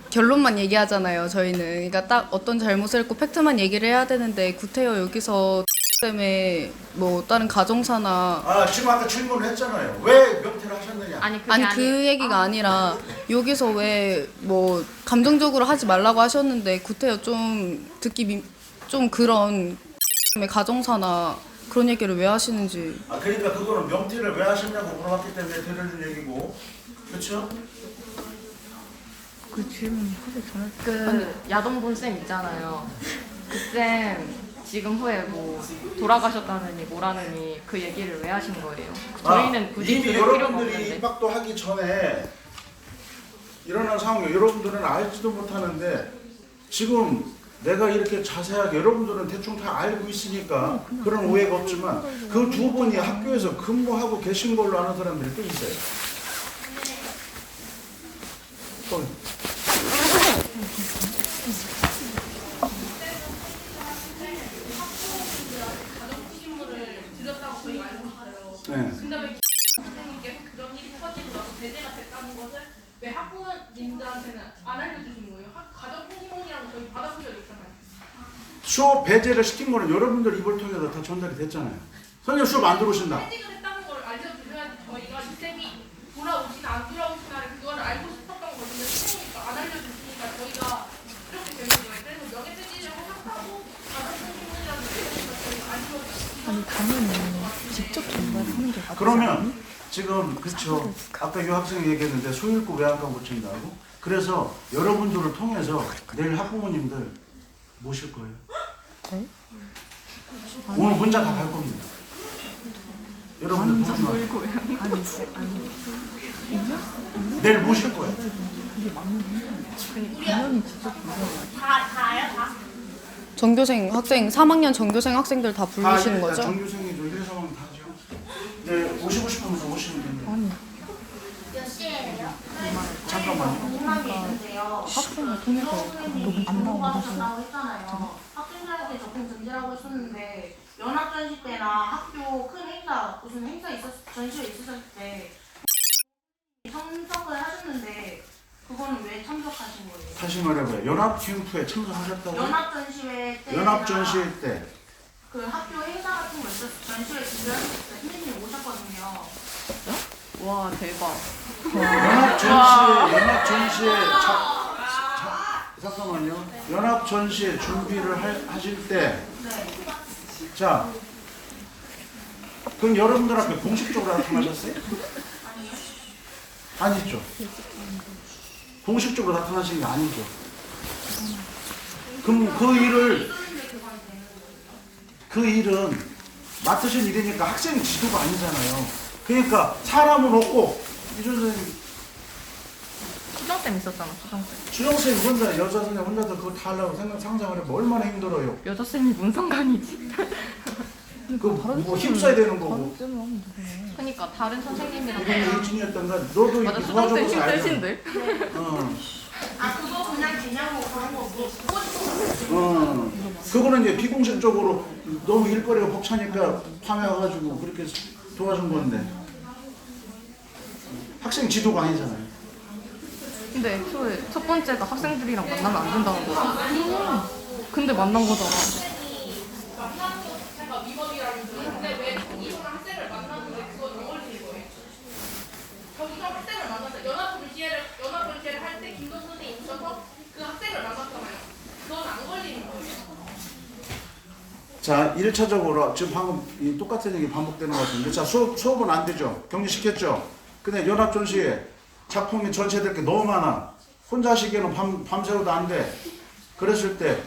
결론만 얘기하잖아요. 저희는. 그러니까 딱 어떤 잘못을 했고 팩트만 얘기를 해야 되는데 구태여 여기서 때문에 뭐 다른 가정사나 아 지금 아까 질문을 했잖아요. 왜 명태를 하셨느냐. 아니 그게 아니 그 얘기가 아니라 여기서 왜 뭐 감정적으로 하지 말라고 하셨는데 구태여 좀 듣기 좀 그런 가정사나 그런 얘기를 왜 하시는지. 아 그러니까 그거는 명태를 왜 하셨냐고 물어봤기 때문에 들려준 얘기고, 그렇죠? 그 질문 하기 전에 그 야동본 쌤 있잖아요. 그 쌤 지금 후에 뭐 돌아가셨다느니 뭐라느니 그 얘기를 왜 하신 거예요? 저희는 굳이 이미 들을 필요가 여러분들이 없는데. 입학도 하기 전에 일어난 상황이 여러분들은 알지도 못하는데 지금 내가 이렇게 자세하게 여러분들은 대충 다 알고 있으니까 그런 오해가 없지만 그 두 분이 학교에서 근무하고 계신 걸로 아는 사람들이 또 있어요. 네. 근데 왜 선생님께서 그런 일이 터지고 나서 배제가 됐다는 것을 왜 학부모님들한테는 안 알려주신 거예요? 가정 통신문이라고 저희 받아본 적이 있잖아요. 수업 배제를 시킨 거는 여러분들 입을 통해서 다 전달이 됐잖아요. 선생님 수업 안 들어오신다. 퇴직을 했다는 걸 알려주셔야지 저희가 쌤이 돌아오시나 안 돌아오시나를 그거를 알고 싶었던 건데 선생님이 안 알려주시니까 저희가 이렇게 되는 거예요. 그래서 명예퇴직을 생각하고 가정 통신문이라고 저희가 알려주시고 아니 당연히 직접 전달하는 게 맞지. 그러면 지금 그쵸. 아까 이 학생이 얘기했는데 소일고 외양간 고친다고. 그래서 여러분들을 통해서 내일 학부모님들 모실 거예요. 네? 오늘 혼자 다 갈 겁니다. 여러분들 보지 마세요. 내일 모실 거예요. 다요? 다? 전교생 학생 3학년 전교생 학생들 다 부르시는 거죠? 정규생이죠. 1, 3학년 다죠. 네, 오시고 싶으면서 오시면 됩니다. 몇 시에요? 잠깐만요. 궁금한 게 있는데요. 학생을 통해서 선생님이 전공 가셨다고 했잖아요. 학생들한테 접근 금지라고 했었는데 연합 전시 때나 학교 큰 행사 무슨 행사 전시회 있었을 때 참석을 하셨는데 그거는 왜 참석하신 거예요? 다시 말해봐요. 연합 캠프에 참석하셨다고요? 연합 전시회 때 연합 전시회 때. 그 학교 행사 같은 거 있었을 때 전시회 준비하셨을 때 선생님이 오셨거든요. 와 대박. 연합 전시회 잠깐만요. 연합 전시회 준비를 하실 때, 자, 그럼 여러분들 앞에 공식적으로 나타나셨어요? 아니죠. 공식적으로 나타나신 게 아니죠. 그럼 그 일은 맡으신 일이니까 학생 지도가 아니잖아요. 그러니까 사람은 없고 이 선생님 수정쌤 있었잖아 수정쌤. 주영쌤 혼자 여자 선생님 혼자서 그거 다 하려고 상상을 해보면 얼마나 힘들어요. 여자쌤이 뭔 상관이지? 뭐 힘써야 되는 거고. 그러니까 다른 선생님이랑 이게 이진이었던가 너도 맞아 이거 수정쌤 도와줘서 알잖아. 힘드신데? 아 그거 그냥 되냐고 그런 거 보고 싶은 거. 그거는 이제 비공식적으로 너무 일거리가 벅차니까 밤에 와가지고 그렇게 도와준 건데 학생 지도가 아니잖아요. 근데 애초에 첫 번째가 학생들이랑 만나면 안 된다는 거야. 근데 만난 거잖아. 만나는 것 자체가 위법이라면서요. 근데 왜 이런 학생을 만나는데 그건 안 걸리는 거예요? 저기서 학생을 만났어요. 연합 전시회를 할 때 김동 선생님이 오셔서 그 학생을 만났잖아요. 그건 안 걸리는 거예요. 자, 1차적으로 지금 방금 이 똑같은 얘기 반복되는 것 같은데, 자, 수업은 안 되죠. 격리시켰죠. 근데 연합전시회 작품이 전시될 게 너무 많아. 혼자 하시기에는 밤새워도 안 돼. 그랬을 때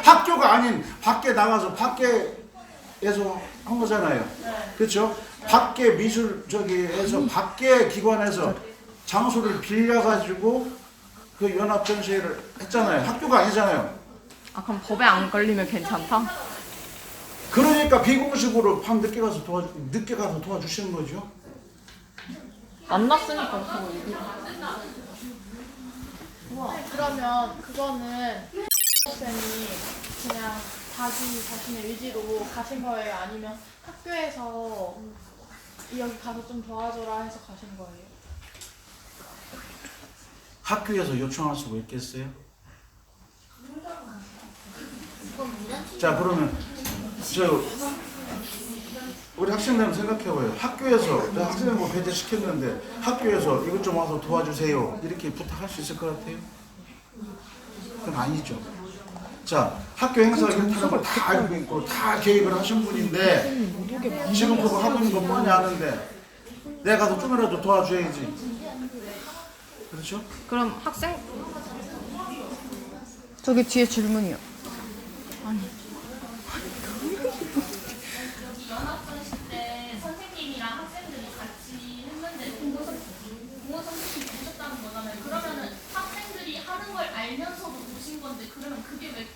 학교가 아닌 밖에 나가서 밖에서 한 거잖아요. 그렇죠? 밖에 미술 저기에서 밖에 기관에서 장소를 빌려가지고 그 연합 전시회를 했잖아요. 학교가 아니잖아요. 아 그럼 법에 안 걸리면 괜찮다? 그러니까 비공식으로 밤 늦게 가서 도와주시는 거죠. 만났으니까 그거 얘기. 그러면 그거는 쌤이 그냥 자기 자신의 의지로 가신 거예요? 아니면 학교에서 여기 가서 좀 도와줘라 해서 가신 거예요? 학교에서 요청할 수가 있겠어요? 자 그러면 우리 학생들은 생각해봐요. 학교에서 학생들 뭐 배제 시켰는데 학교에서 이것 좀 와서 도와주세요 이렇게 부탁할 수 있을 것 같아요? 그럼 아니죠. 자 학교 행사 이렇다는 걸 다 알고 있고 다 계획을 하신 분인데 지금 그거 하고 있는 거 뻔히 아는데 내가 가서 좀이라도 도와줘야지. 그렇죠? 그럼 학생 저기 뒤에 질문이요. 연합전시 때 선생님이랑 학생들이 같이 했는데 동호 선생님이 보셨다는 거잖아요. 그러면은 학생들이 하는 걸 알면서도 보신 건데 그러면 그게 왜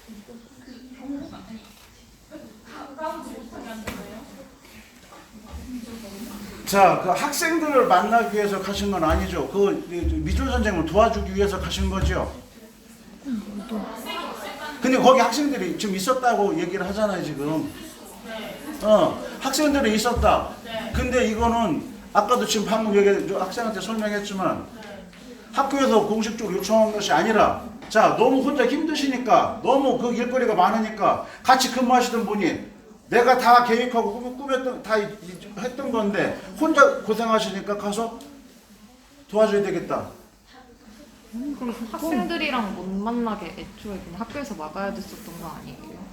그 경고가 아니 가까우지 못하게 하는 거예요? 자, 그 학생들을 만나기 위해서 가신 건 아니죠. 그 미술 선생님을 도와주기 위해서 가신 거죠. 근데 거기 학생들이 지금 있었다고 얘기를 하잖아요, 지금. 학생들이 있었다. 근데 이거는 아까도 지금 방금 학생한테 설명했지만 학교에서 공식적으로 요청한 것이 아니라 자, 너무 혼자 힘드시니까 너무 그 일거리가 많으니까 같이 근무하시던 분이 내가 다 계획하고 꾸몄던 다 했던 건데 혼자 고생하시니까 가서 도와줘야 되겠다. 그럼 학생들이랑 못 만나게 애초에 그냥 학교에서 막아야 됐었던 거 아니에요?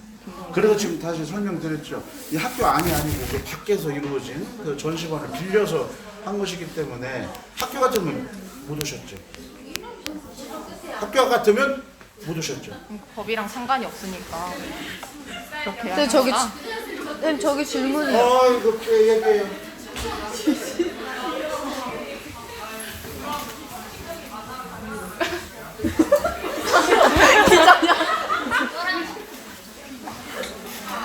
그래서 지금 다시 설명드렸죠. 이 학교 안이 아니고 그 밖에서 이루어진 그 전시관을 빌려서 한 것이기 때문에 학교 같으면 못 오셨죠. 학교 같으면 못 오셨죠. 법이랑 상관이 없으니까 그렇게 해야 네, 저기 하나? 네, 저기 질문이요. 이거 얘기해요.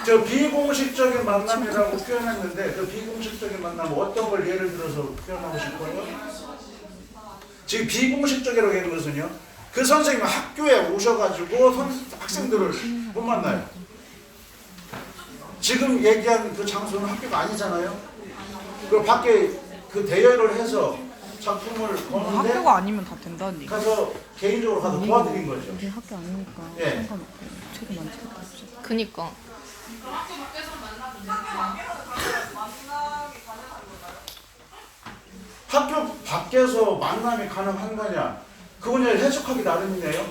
저 비공식적인 만남이라고 표현했는데 그 비공식적인 만남은 어떤 걸 예를 들어서 표현하고 싶어요? 지금 비공식적이라고 하는 것은요. 그 선생님이 학교에 오셔가지고 학생들을 못 만나요. 지금 얘기한 그 장소는 학교가 아니잖아요. 그 밖에 그 대여를 해서 작품을 거는데 학교가 아니면 다 된다는 얘기. 가서 개인적으로 가서 도와드린 거죠. 우리 학교 아니니까 예. 상관없고 책임 안 지고 없어. 그니까 학교 밖에서 만남이 가능한 거냐? 그건 해석하기 나름이네요.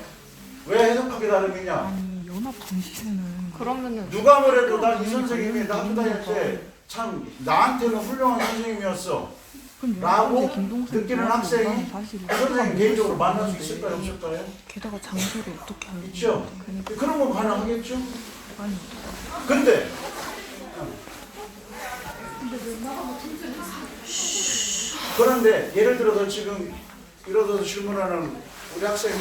왜 해석하기 나름이냐? 아니 연합 전시회는 그러면은 누가 뭐래도 난 이 선생님이 나 학교 다닐 때 참 나한테는 훌륭한 선생님이었어 그럼 라고 연합 김동수 느끼는 학생이 나는 사실 그 선생님 개인적으로 만날 수 있을까요? 없을까요? 게다가 장소를 어떻게 알고 있죠? 그런 건 가능하겠죠? 아니 근데 그런데 예를 들어서 지금 이러서 질문하는 우리 학생이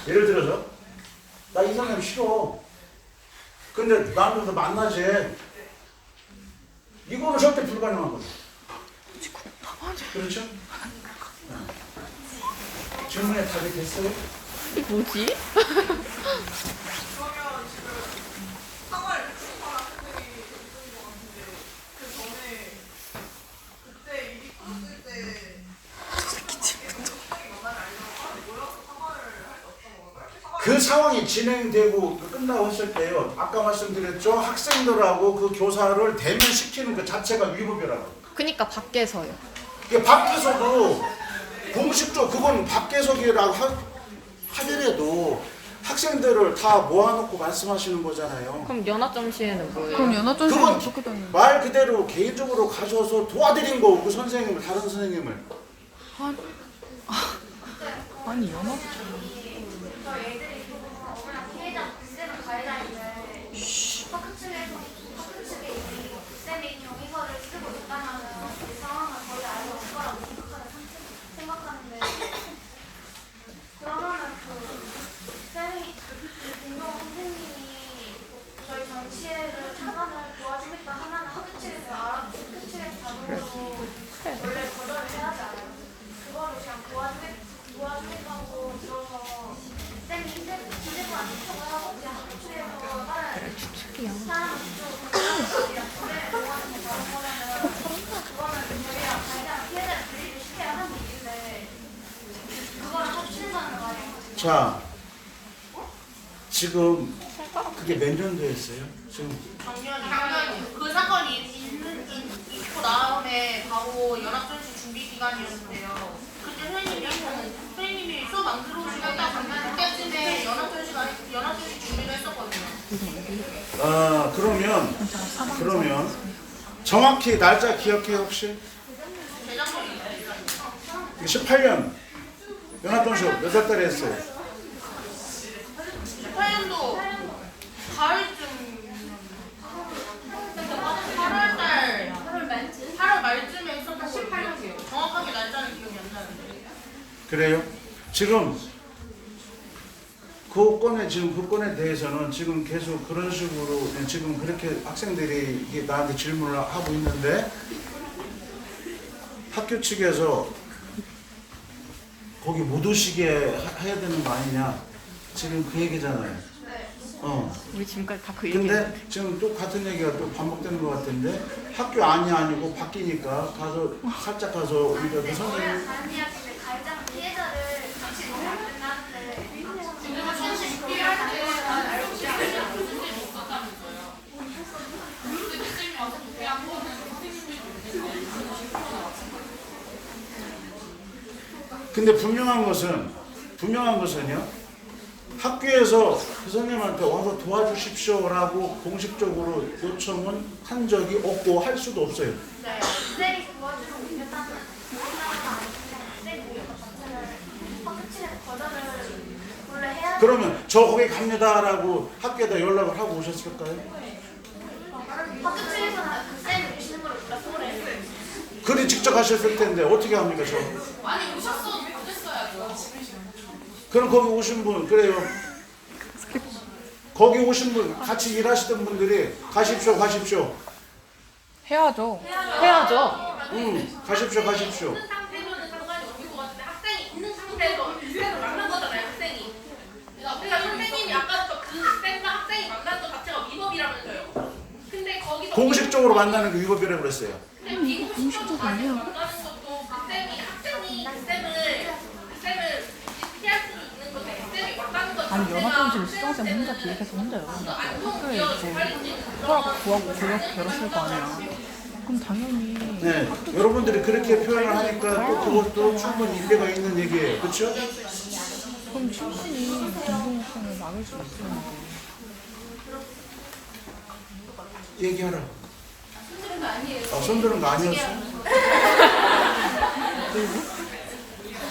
예를 들어서 나 이 사람 싫어. 근데 나한테서 만나지. 이거는 절대 불가능한 거죠. 그렇죠? 질문에 답이 됐어요? 이게 뭐지? 그 상황이 진행되고 끝나고 했을 때요. 아까 말씀드렸죠. 학생들하고 그 교사를 대면시키는 그 자체가 위법이라고. 그니까 밖에서요. 이게 밖에서도 공식적으로 그건 밖에서라고 하더라도 학생들을 다 모아놓고 말씀하시는 거잖아요. 그럼 연합점시에는 뭐예요? 그럼 연합전시는 그건 어떻게 다녀요? 말 그대로 개인적으로 가셔서 도와드린 거고 그 선생님을 다른 선생님을 아니 연합 피해자 쌤은 가해자인데 학교 측에 쌤이 경위서를 쓰고 있다면 이 상황을 거의 알고 있을 거라고 생각하는데 자, 지금 그게 몇 년도였어요? 지금 작년이 그 사건이 있고 다음에 바로 연합전시 준비 기간이었는데요. 그때 선생님이 수업 안 들어오시고 딱 그때쯤에 연합전시 준비를 했었거든요. 그러면 정확히 날짜 기억해요 혹시? 재작년이 18년 연합전시 몇 월 달에 했어요? 18년도 가을쯤 8월 말쯤에 했었던 18년이에요. 정확하게 날짜는 기억이 안 나는데. 그래요? 지금 그 건에 대해서는 지금 계속 그런 식으로 지금 그렇게 학생들이 이게 나한테 질문을 하고 있는데 학교 측에서 거기 못 오시게 해야 되는 거 아니냐 지금 그 얘기잖아요. 우리 지금까지 다 그 얘기. 근데 지금 또 같은 얘기가 또 반복되는 것 같은데 학교 안이 아니고 바뀌니까 가서 살짝 가서 우리가 그 선생님 가해자 피해자를 같이 너무 끝났는데 지금은 전시 준비할 때 알고 싶으면 선생님이 없었다면서요. 근데 선생님이 와서 준비한 거는 선생님들이 근데 분명한 것은요. 학교에서 그 선생님한테 와서 도와주십시오라고 공식적으로 요청은 한 적이 없고 할 수도 없어요. 쌤이 도와주고 있겠다는 쌤이 학교 측에서 거절을 원래 해야 그러면 저 거기 갑니다라고 학교에다 연락을 하고 오셨을까요? 학교 측에서는 그 쌤이 오시는 걸 몰라서 그래. 그리 직접 하셨을 텐데 어떻게 합니까 저? 많이 오셨어도 못했어야죠. 그럼 거기 오신 분 그래요. 거기 오신 분 같이 일하시던 분들이 가십시오. 해야죠. 가십시오. 있는 상태로는 상관이 없을 것 같은데 학생이 있는 상태에서 학생을 만난 거잖아요. 학생이. 그러니까 선생님이 아까 그 쌤과 학생이 만난 것 자체가 위법이라면서요. 근데 거기서 공식적으로 만나는 게 위법이라고 그랬어요. 근데 비공식적으로 만나는 것도 그 학생이 그 쌤을 피할 수 있는 건데 그 쌤이 왔다는 것 아니 자체가 연합정시를 수정쌤 혼자 기획해서 혼자요. 학교에 허락 구하고 결혼했을 거 아니야. 그럼 당연히 네, 여러분들이 그렇게 표현을 하니까 또 그것도 충분히 일리가 있는 얘기예요. 그렇죠? 그럼 충분히 김동욱쌤을 막을 수 있었는데. 얘기하라. 손들은 거 아니에요. 손드는 거 아니었어?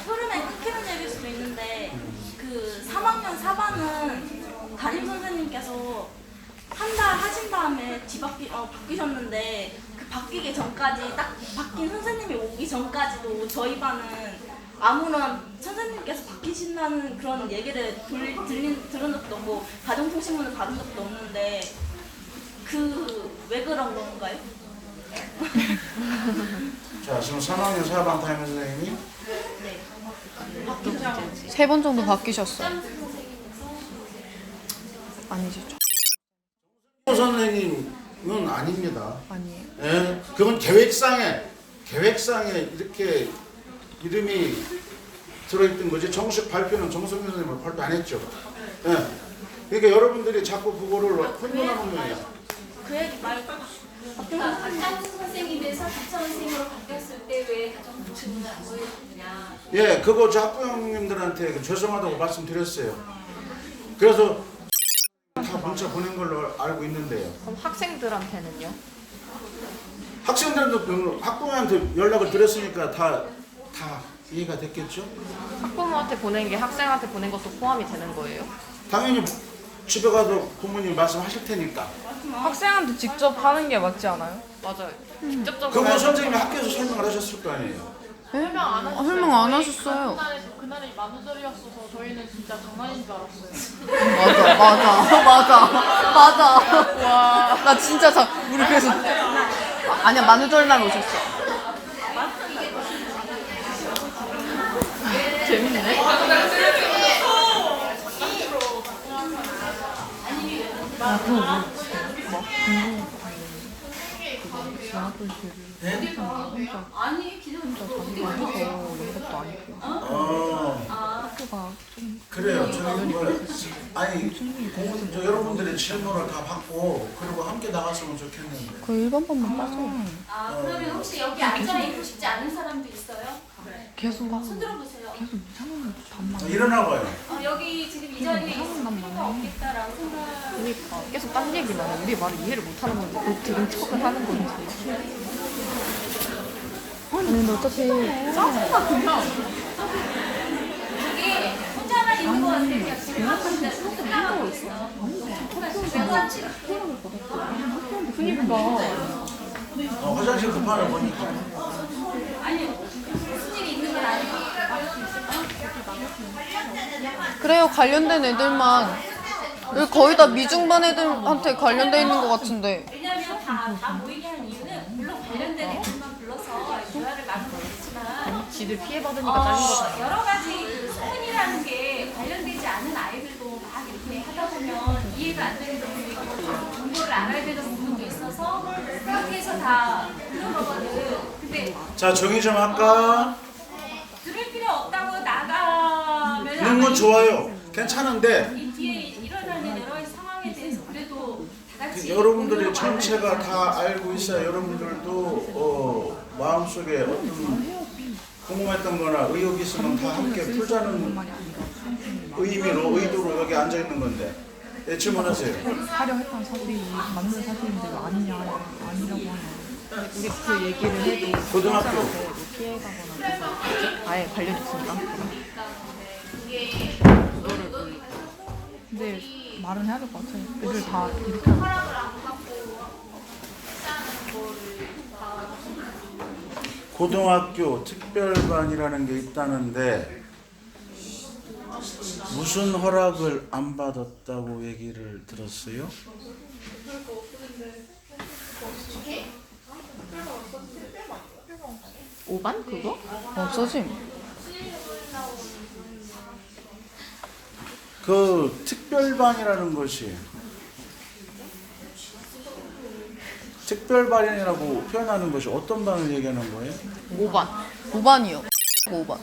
흐름에 끊기는 얘기일 수도 있는데 그 3학년 4반은 담임 선생님께서 한 달 하신 다음에 바뀌셨는데 그 바뀌기 전까지 딱 바뀐 선생님이 오기 전까지도 저희 반은 아무런 선생님께서 바뀌신다는 그런 얘기를 들은 적도 없고 가정통신문을 받은 적도 없는데 왜 그런 건가요? 자, 지금 3학년 4반 담임 선생님이 3번 정도 바뀌셨어요. 아니지. 선생님은 아닙니다. 아니에요. 예, 그건 계획상에 이렇게 이름이 들어있던 거지 정식 발표는 정성균 선생님은 발표 안 했죠. 예, 그러니까 여러분들이 자꾸 그거를 혼돈하는 거예요. 그 얘기 말고 박장수 선생님에서 박찬 선생님으로 바뀌었을 때 왜 가정통신문을 안 보여줬느냐. 예, 그거 저 학부형님들한테 죄송하다고 말씀드렸어요. 그래서 다 문자 보낸 걸로 알고 있는데요. 그럼 학생들한테는요? 학생들도 학부모한테 연락을 드렸으니까 다 이해가 됐겠죠? 학부모한테 보낸 게 학생한테 보낸 것도 포함이 되는 거예요? 당연히 집에 가서 부모님 말씀하실 테니까. 학생한테 직접 하는 게 맞지 않아요? 맞아요. 직접적으로. 그거 선생님이 학교에서 설명을 하셨을 거 아니에요. 설명 안 하셨어요. 설명 안 하셨어요. 그날이 만우절이었어서 저희는 진짜 장난인 줄 알았어요. 맞아. 나 진짜 우리 그래서 아니야 만우절날 오셨어. 재밌네. 아니 기존 자기가 해서 온 것도 아니고 어. 학교 학교가 좀 그래요. 저는 아니 저 여러분들의 질문을 다 받고 그리고 함께 나갔으면 좋겠는데. 그 1번만 빠져. 그러면 혹시 여기 앉아있고 싶지 않은 사람도 있어요? 계속 손 들어보세요. 계속 이상한 답만. 일어나 봐요. 여기 지금 이 자리에 있을 필요가 없겠다라고 생각. 그러니까 계속 딴 얘기만 해. 우리 말을 이해를 못하는 건지 그 들은 척을 하는 건지. 아니 근데 어차피 이게 혼자만 있는 것 같아. 그냥 지금 하고 있는데 생각하고 있어. 화장실 급하는 보니까. 아니 무슨 일이 있는 건 아니고. 그래요. 관련된 애들만 여기 거의 다 미중반 애들한테 관련돼 있는 것 같은데. 왜냐면 다 모이게 한 이유는 물론 관련된 애들만 불러서 대화를 나누는 거겠지만 지들 피해받으니까 잘린 거잖아. 여러 가지 그 소문이라는 게 관련되지 않은 아이들도 막 이렇게 하다 보면 이해가 안 되는 부분도 있고 정보를 알아야 되는 부분도 있어서 그렇게 해서 다 그런 거거든. 근데 자 정의 좀 할까? 들을 필요 없다고 나가면 있는 건 좋아요. 괜찮은데 이 뒤에 일어나는 여러 가지 상황에 대해서 그래도 다 같이 여러분들이 전체가 다 알고 있어야 여러분들도 마음속에 어떤 궁금했던 거나 의혹이 있으면 다 함께 풀자는 의미로 의도로 여기 앉아 있는 건데. 네, 질문하세요. 하려 했던 사실이 맞는 사실인데 왜 아니냐 아니라고 하냐. 우리 그 얘기를 해도 고등학교 피해가거나 그래서 아예 관련 있습니다. 근데 말은 해야 될 것 같아. 애들 다 이렇게 하는 거야. 고등학교 특별반이라는 게 있다는데 무슨 허락을 안 받았다고 얘기를 들었어요? 5반 그거? 없어짐. 그 특별반이라는 것이 특별반이라고 표현하는 것이 어떤 반을 얘기하는 거예요? 5반. 5반이요. 5반.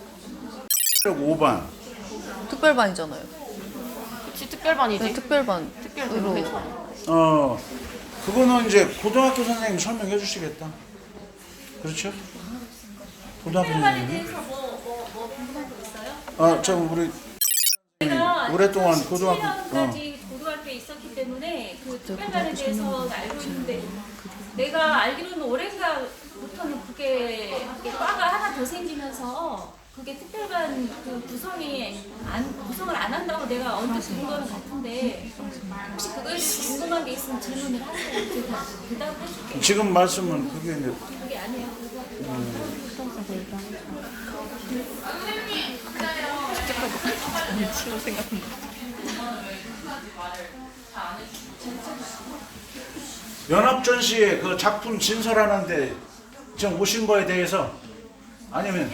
5반. 특별반이잖아요. 그치 특별반이지. 네, 특별반. 특별반. 그거는 이제 고등학교 선생님 설명해 주시겠다. 그렇죠? 고등학교 특별반에 선생님. 대해서 뭐 궁금한 거 있어요? 저 우리 내가 오랫동안 고등학교 7년까지 고등학교에 있었기 때문에 그 특별반에 대해서 알고 있는데 내가 알기로는 올해가부터는 그게 과가 하나 더 생기면서 그게 특별반 그 구성을 안 한다고 내가 언제 들은 거는 같은데 혹시 그거에 대해서 궁금한 게 있으면 질문을 하세요. 제가 대답해 줄게요. 지금 말씀은 그게 이제 그게 아니에요. 연합전시회 그 작품 진설하는데 지금 오신 거에 대해서 아니면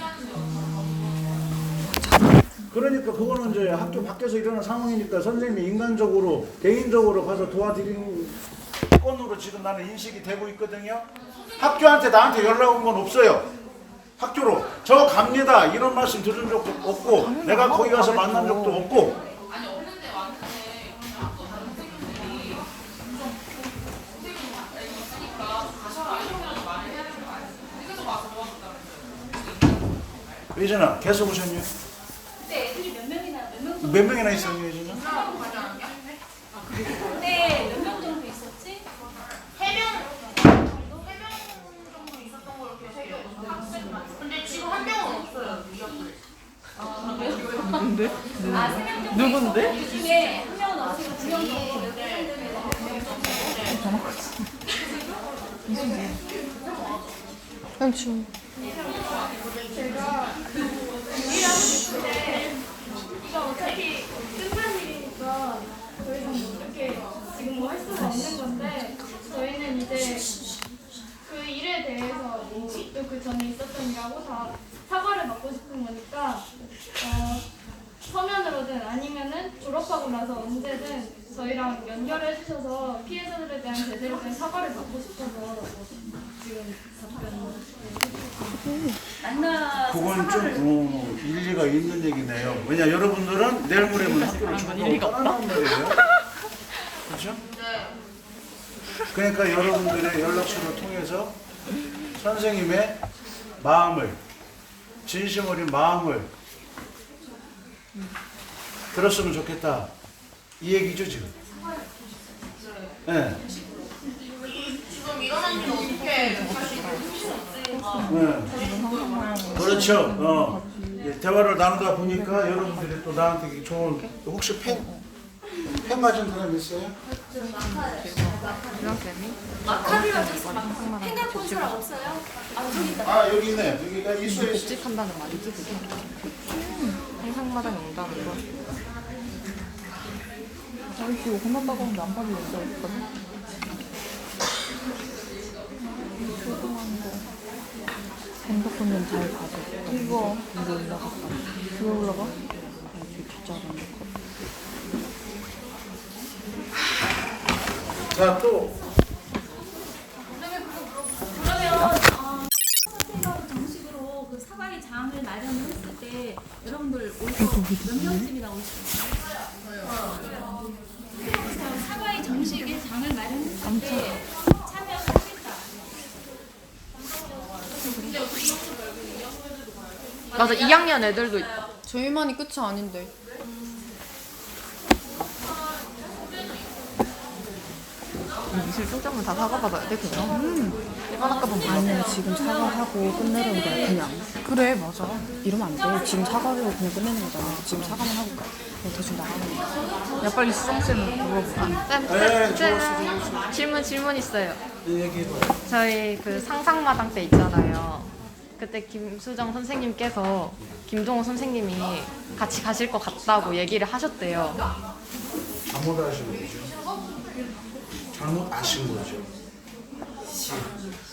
그러니까 그거는 이제 학교 밖에서 일어난 상황이니까 선생님이 인간적으로 개인적으로 가서 도와드리는 건으로 지금 나는 인식이 되고 있거든요. 학교한테 나한테 연락 온 건 없어요. 학교로 저 갑니다 이런 말씀 들은 적도 없고 내가 거기 가서 만난 적도 없고. 아니 없는데 왔는데 또 다른 선생님들이 선생님 있으니까 가셔라 이렇게 말을 해야 되는 거 아니에요? 계속 와서 도와줬다면서요. 예전아 계속 오셨냐? 근데 애들이 몇 명이나 있었냐 예전아? 근데 몇 명 정도 있었지? 3명 정도 있었던 걸로 기억해요. 근데 지금 한 명은 없어요. 누군데? 아, 3명 정도 누군데? 있었고 그 중에 한 명은 없으니까 2명 정도 그렇죠. 이거 어차피 끝난 일이니까 더 이상 이렇게 지금 뭐 할 수가 없는 건데 저희는 이제 그 일에 대해서 또 그 전에 있었던 일하고 다 사과를 받고 싶은 거니까 서면으로든 아니면은 졸업하고 나서 언제든 저희랑 연결해 주셔서 피해자들에 대한 제대로 된 사과를 받고 싶어서 그건 좀 일리가 있는 얘기네요. 왜냐 여러분들은 내일 모레면 학교를 전부 떠나는 거예요. 그렇죠? 그러니까 여러분들의 연락처를 통해서 선생님의 마음을, 진심 어린 마음을 들었으면 좋겠다. 이 얘기죠 지금. 네. 지금 일어난 일 어떻게 다시 네. 그렇죠. 대화를 나누다 보니까 여러분들이 또 나한테 좋은, 혹시 펜 맞은 사람 있어요? 마카를 맞았어. 펜 갖고 온 사람 없어요? 아 저기 있다. 아 여기 있네. 여기가 있어요. 복직한다는 말이 쓰지. 항상마다 온다는 거. 아이씨 이거 혼났다고 하는데 안 받으면 진짜 어떡하지? 조그만 거 핸드폰 좀 잘 가져. 이거 올라갔다. 이거 올라가? 아이씨 진짜 안 올라가. 자 또. 그러면 선생님하고 정식으로 그 사과의 장을 마련했을 때 여러분들 오셔 몇 명쯤이나 오시겠어요? 사과의 정식의 장을 마련했을 때 참여하겠다. 맞아, 2학년 애들도 있다. 저희만이 끝이 아닌데. 미술 쪽장면 다 사과받아야 돼, 그냥. 일반 학과 보면 아니야 지금 사과하고 끝내려는 거야 그냥. 그래 맞아. 이러면 안 돼. 지금 사과하고 그냥 끝내는 거잖아. 지금 사과만 하고 가. 그냥 대충 나가는 거야. 야, 빨리 수정쌤을 물어보자. 네, 좋았어. 질문 있어요. 얘기해봐. 저희 그 상상마당 때 있잖아요. 그때 김수정 선생님께서 김동호 선생님이 같이 가실 것 같다고 얘기를 하셨대요. 잘못 아신 거죠. 잘못 아신 거죠.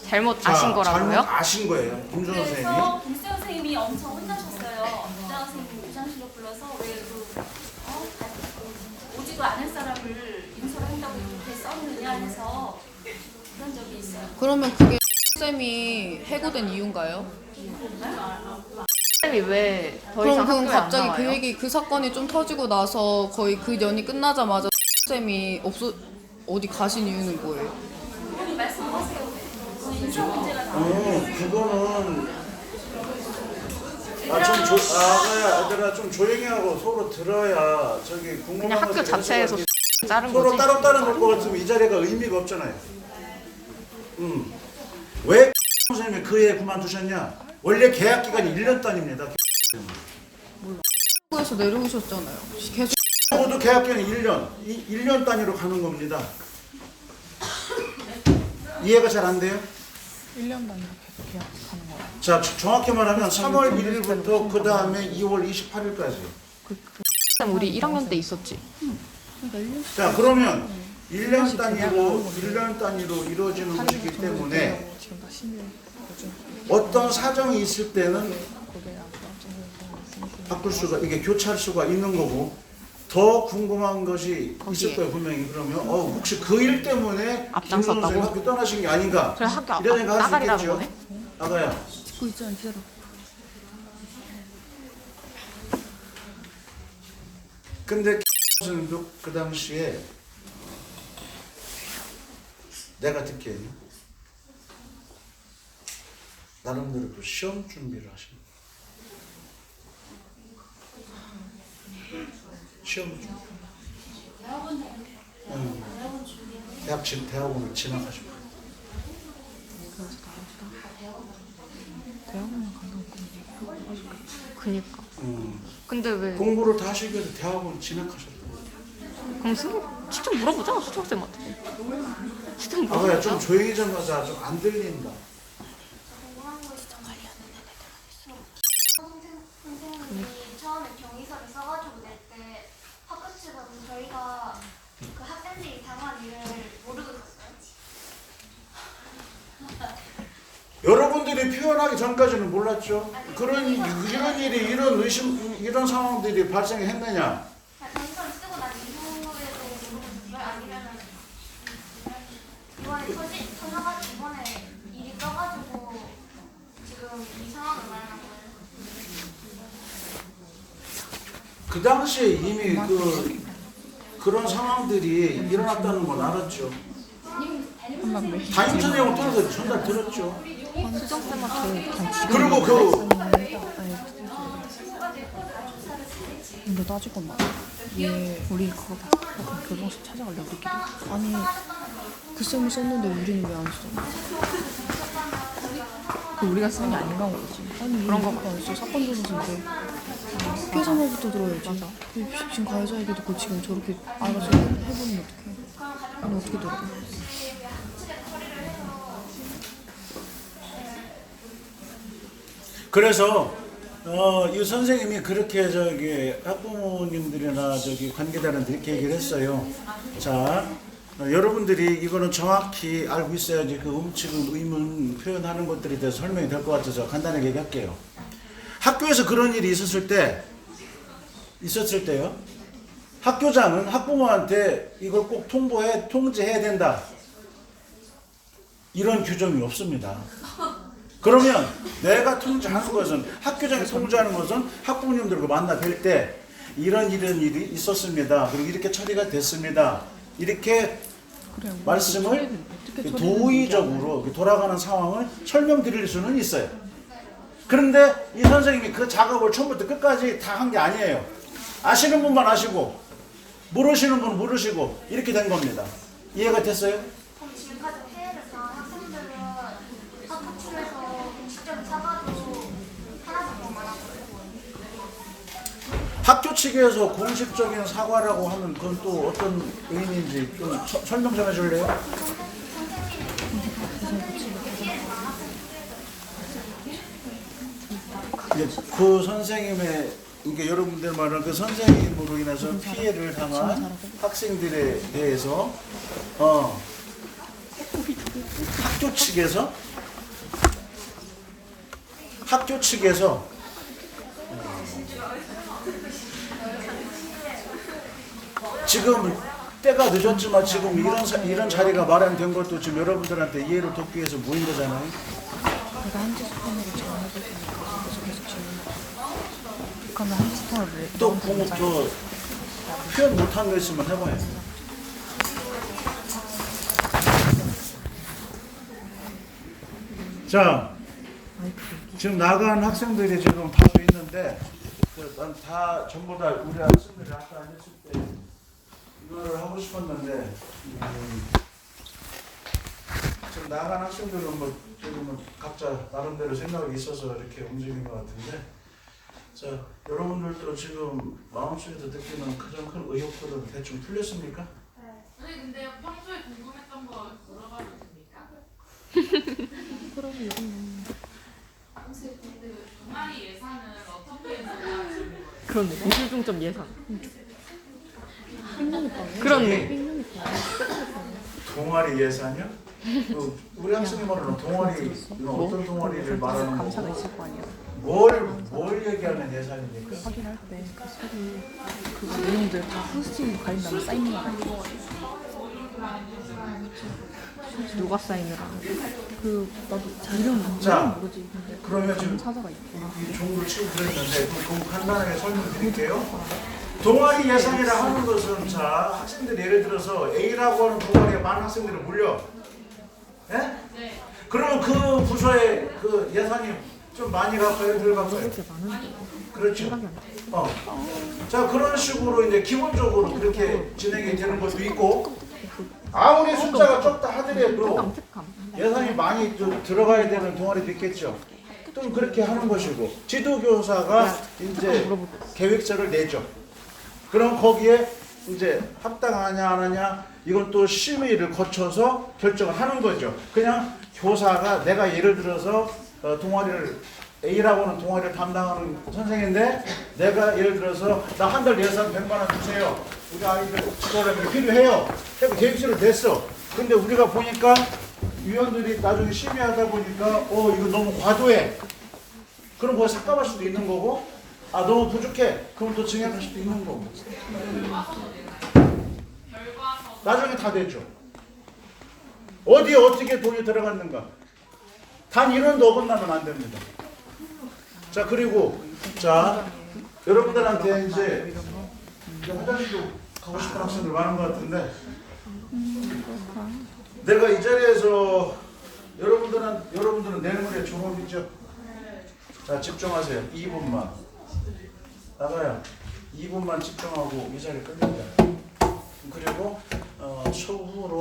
잘못 아신 거라고요? 잘못 아신 거예요. 김준 선생님이. 그래서 김수영 선생님이 엄청 혼나셨어요. 김수영 선생님 교장실로 불러서 왜그 오지도 않을 사람을 인솔 한다고 이렇게 썼느냐 해서 그런 적이 있어요. 그러면 그게 쌤이 해고된 이유인가요? 선생님이 왜 더 이상 그럼 학교에 안 갑자기 나와요? 그 얘기 그 사건이 좀 터지고 나서 거의 그 년이 끝나자마자 쌤이 어디 가신 이유는 뭐예요? 본인 말씀하세요. 인사 문제가 나와요. 그거는 아가야 얘들아 좀 조용히 하고 서로 들어야 저기 궁금한 그냥 학교 것들이 자체에서 해소가 자른 서로 거지. 따로 놓을 것 같으면 이 자리가 의미가 없잖아요. 왜 선생님이 그 해 그만두셨냐? 원래 계약 기간이 1년 단위입니다. 학교에서 내려오셨잖아요. 계속 모두 계약 기간이 1년 단위로 가는 겁니다. 이해가 잘 안 돼요? 1년 단위로 계속 계약하는 거야. 자, 정확히 말하면 3월 1일부터 그 다음에 2월 28일까지. 우리 1학년 때 있었지. 자, 그러면 1년 단위로 이루어지는 것이기 때문에 지금 다 신일 어떤 사정이 있을 때는 바꿀 수가, 이게 교체할 수가 있는 거고, 더 궁금한 것이 있을 거예요, 분명히. 그러면 혹시 그 일 때문에 김 선생님 학교 떠나신 게 아닌가? 그래, 학교 이런 생각 할수 나가리라는 있겠죠? 거네? 아가야. 듣고 있잖아, 기다려. 근데 선생님도 그 당시에 내가 듣기에 나름대로 또 시험 준비를 하신 거예요. 시험 준비. 대학원을 진학하셨고. 대학원이랑 관계없고. 그니까. 근데 왜? 공부를 다 하시기 위해서 대학원 진학하셨고. 그럼 직접 물어보자, 수정쌤한테. 직접 물어보자. 아가야 좀 조용히 좀 하자. 좀 안 들린다. 선생님이 처음에 경위서를 써가지고 낼 때 학교 측은 저희가 그 학생들이 당한 일을 모르고 있었어요. 여러분들이 표현하기 전까지는 몰랐죠. 이런 일이 이런 의심 이런 상황들이 발생했느냐? 경위서를 쓰고 난 이후에도 모르겠어요. 아니면은 이번에 터져가지고 이번에 일이 떠가지고 이 상황을 말하는 거예요? 그 당시에 이미 그런 상황들이 일어났다는 건 알았죠. 담임선생님을 통해서 전달 들었죠. 수정쌤한테 그리고 근데 따지고 말이야. 얘 우리 그거 봤어. 교정실 찾아갈래 우리끼리. 아니 그 쌤이 썼는데 우리는 왜 안 써? 그 우리가 쓰는 게 아닌가 모르지. 아니 그런 거 안 써. 사건 조사인데 학교생활부터 들어야지. 지금 가해자에게도 그거 지금 저렇게 알아서 해보면 어떡해. 아니 어떻게 들어? 그래서 이 선생님이 그렇게 학부모님들이나 관계자한테 이렇게 얘기를 했어요. 자, 여러분들이 이거는 정확히 알고 있어야지 그 음측은 의문 표현하는 것들에 대해서 설명이 될 것 같아서 간단하게 얘기할게요. 학교에서 그런 일이 있었을 때요. 학교장은 학부모한테 이걸 꼭 통지해야 된다. 이런 규정이 없습니다. 그러면 내가 통지하는 것은 학교장이 통지하는 것은 학부모님들과 만나 뵐 때 이런 일이 있었습니다. 그리고 이렇게 처리가 됐습니다. 이렇게 말씀을 도의적으로 돌아가는 상황을 설명드릴 수는 있어요. 그런데 이 선생님이 그 작업을 처음부터 끝까지 다 한 게 아니에요. 아시는 분만 아시고 모르시는 분은 모르시고 이렇게 된 겁니다. 이해가 됐어요? 그럼 지금까지 피해를 당한 학생들은 학교 측에서 공식적인 사과도 하나도 더 말하고 학교 측에서 공식적인 사과라고 하면 그건 또 어떤 의미인지 좀 설명 좀 해줄래요? 그 선생님의 이게 여러분들 말하는 그 선생님으로 인해서 피해를 당한 학생들에 대해서 학교 측에서 지금 때가 늦었지만 지금 이런 자리가 마련된 것도 지금 여러분들한테 이해를 돕기 위해서 모인 거잖아요. 내가 한지 스폰으로 전화해볼 테니까 계속 질문. 그러면 한지 스폰을 왜? 또 표현 못한 거 있으면 해봐요. 자, 지금 나간 학생들이 지금 다수 있는데 난 다 전부 다 우리 학생들이 아까 앉았을 때 이거를 하고 싶었는데 지금 나간 학생들은 뭐 지금은 각자 나름대로 생각이 있어서 이렇게 움직이는 것 같은데, 자, 여러분들도 지금 마음속에서 느끼는 가장 큰 의혹들은 대충 풀렸습니까? 선생님 근데 평소에 궁금했던 거 물어봐도 됩니까? 그럼 이건 선생님 근데 동아리 예산은 어떻게 해서 나가시는 거예요? 그렇네. 미술 중점 예산. 횡령했다네. 그렇네. 동아리 예산이요? 우리 학생이 말하는 동아리, 어떤 동아리를 말하는 감사가 거고 있을 거 아니야. 뭘 얘기하는 예산입니까? 확인할 때 그 서류 그 내용들 다 포스팅으로 가린 다음에 사인만 하고. 누가 사인을 하는? 그 나도 이름 모르지. 근데 그러면 지금 사자가 있고. 이 종을 치고 들었는데 그 간단하게 설명드릴게요. 동아리 예산이라 하는 것은, 자, 학생들 예를 들어서 A라고 하는 동아리에 많은 학생들이 몰려. 예? 네. 그러면 그 부서에 그 예산이 좀 많이 갖고요, 덜 갖고요. 그렇죠. 자, 그런 식으로 이제 기본적으로 그렇게 진행이 되는 것도 있고, 아무리 숫자가 적다 하더라도 예산이 많이 들어가야 되는 동아리도 있겠죠. 또 그렇게 하는 것이고, 지도교사가 이제 계획서를 내죠. 그럼 거기에 이제 합당하냐 안 하냐 이건 또 심의를 거쳐서 결정을 하는 거죠. 그냥 교사가 내가 예를 들어서 동아리를 A라고 하는 동아리를 담당하는 선생인데 내가 예를 들어서 나 한 달 예산 100만 원 주세요. 우리 아이들 지도라는 게 필요해요. 해서 계획서를 냈어. 근데 우리가 보니까 위원들이 나중에 심의하다 보니까 이거 너무 과도해. 그럼 그거 삭감할 수도 있는 거고, 너무 부족해. 그럼 또 증액할 수도 있는 거고. 나중에 다 되죠. 어디에 어떻게 돈이 들어갔는가. 단 1원도 어긋나면 안 됩니다. 자, 그리고 자, 여러분들한테 이제 화장실도 가고 싶은 학생들 많은 것 같은데 내가 이 자리에서 여러분들은 내일 모레 졸업이죠? 자, 집중하세요. 2분만 나가요. 2분만 집중하고 이 자리 끝냅니다. 그리고 추후로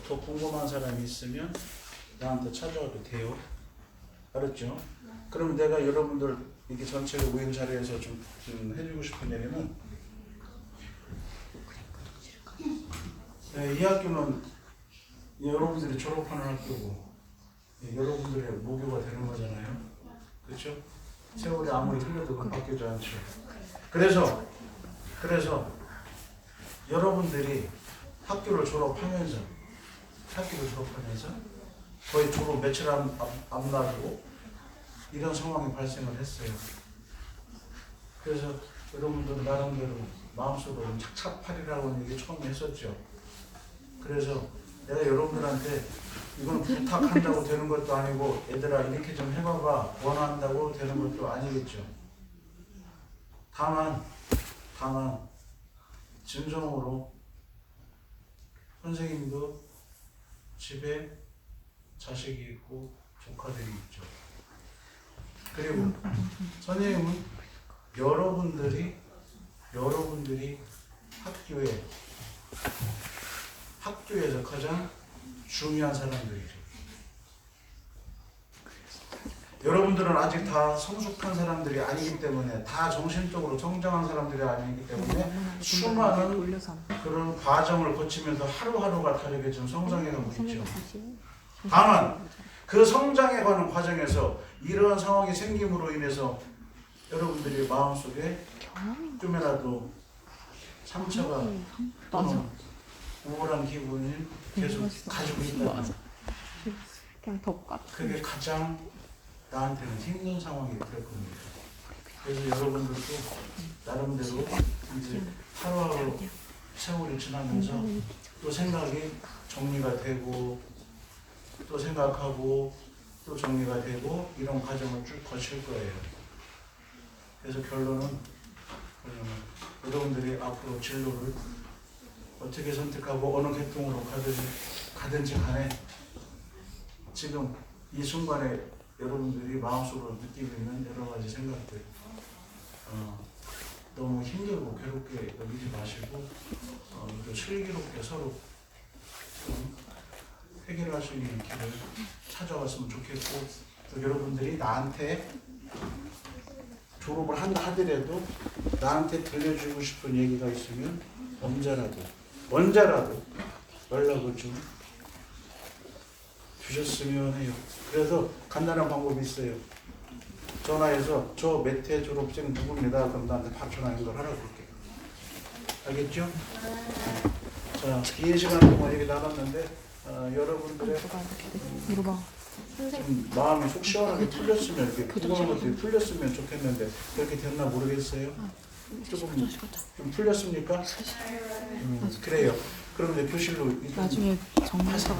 더 궁금한 사람이 있으면 나한테 찾아와도 돼요. 알았죠? 그럼 내가 여러분들 이렇게 전체를 모임 자리에서 좀 해주고 싶은 얘기는 이 학교는 여러분들이 졸업하는 학교고 여러분들의 모교가 되는 거잖아요. 그렇죠? 세월이 아무리 흘러도 그건 바뀌지 않죠. 그래서 여러분들이 학교를 졸업하면서 거의 졸업 며칠 앞나고 이런 상황이 발생을 했어요. 그래서 여러분들 나름대로 마음속으로 착착팔이라고 얘기 처음 했었죠. 그래서 내가 여러분들한테 이건 부탁한다고 되는 것도 아니고 얘들아 이렇게 좀 해봐봐 원한다고 되는 것도 아니겠죠. 다만 진정으로 선생님도 집에 자식이 있고 조카들이 있죠. 그리고 선생님은 여러분들이 학교에서 가장 중요한 사람들이죠. 여러분들은 아직 다 성숙한 사람들이 아니기 때문에 다 정신적으로 성장한 사람들이 아니기 때문에 수많은 그런 과정을 거치면서 하루하루가 다르게 좀 성장해가고 있죠. 다만 그 성장해가는 과정에서 이러한 상황이 생김으로 인해서 여러분들이 마음속에 좀이라도 상처가 또는 우울한 기분을 계속 가지고 있다면 그게 가장 나한테는 힘든 상황이 될 겁니다. 그래서 여러분들도 나름대로 이제 하루하루 세월이 지나면서 또 생각이 정리가 되고 또 생각하고 또 정리가 되고 이런 과정을 쭉 거칠 거예요. 그래서 결론은 여러분들이 앞으로 진로를 어떻게 선택하고 어느 계통으로 가든지 간에 지금 이 순간에 여러분들이 마음속으로 느끼고 있는 여러 가지 생각들 너무 힘들고 괴롭게 여기지 마시고 또 슬기롭게 서로 좀 해결할 수 있는 길을 찾아왔으면 좋겠고 또 여러분들이 나한테 졸업을 한다 하더라도 나한테 들려주고 싶은 얘기가 있으면 언제라도 연락을 좀 주셨으면 해요. 그래서 간단한 방법이 있어요. 전화해서 저 몇 회 졸업생 누구입니다. 그럼 나한테 바로 전화 연결하라고 그럴게요. 알겠죠? 자, 긴 시간 동안 얘기 나눴는데 여러분들의 좀 마음이 속 시원하게 풀렸으면 이렇게 궁금한 것들이 풀렸으면 좋겠는데 그렇게 됐나 모르겠어요. 조금 좀 풀렸습니까? 그래요. 그럼 이제 교실로 나중에 정리해서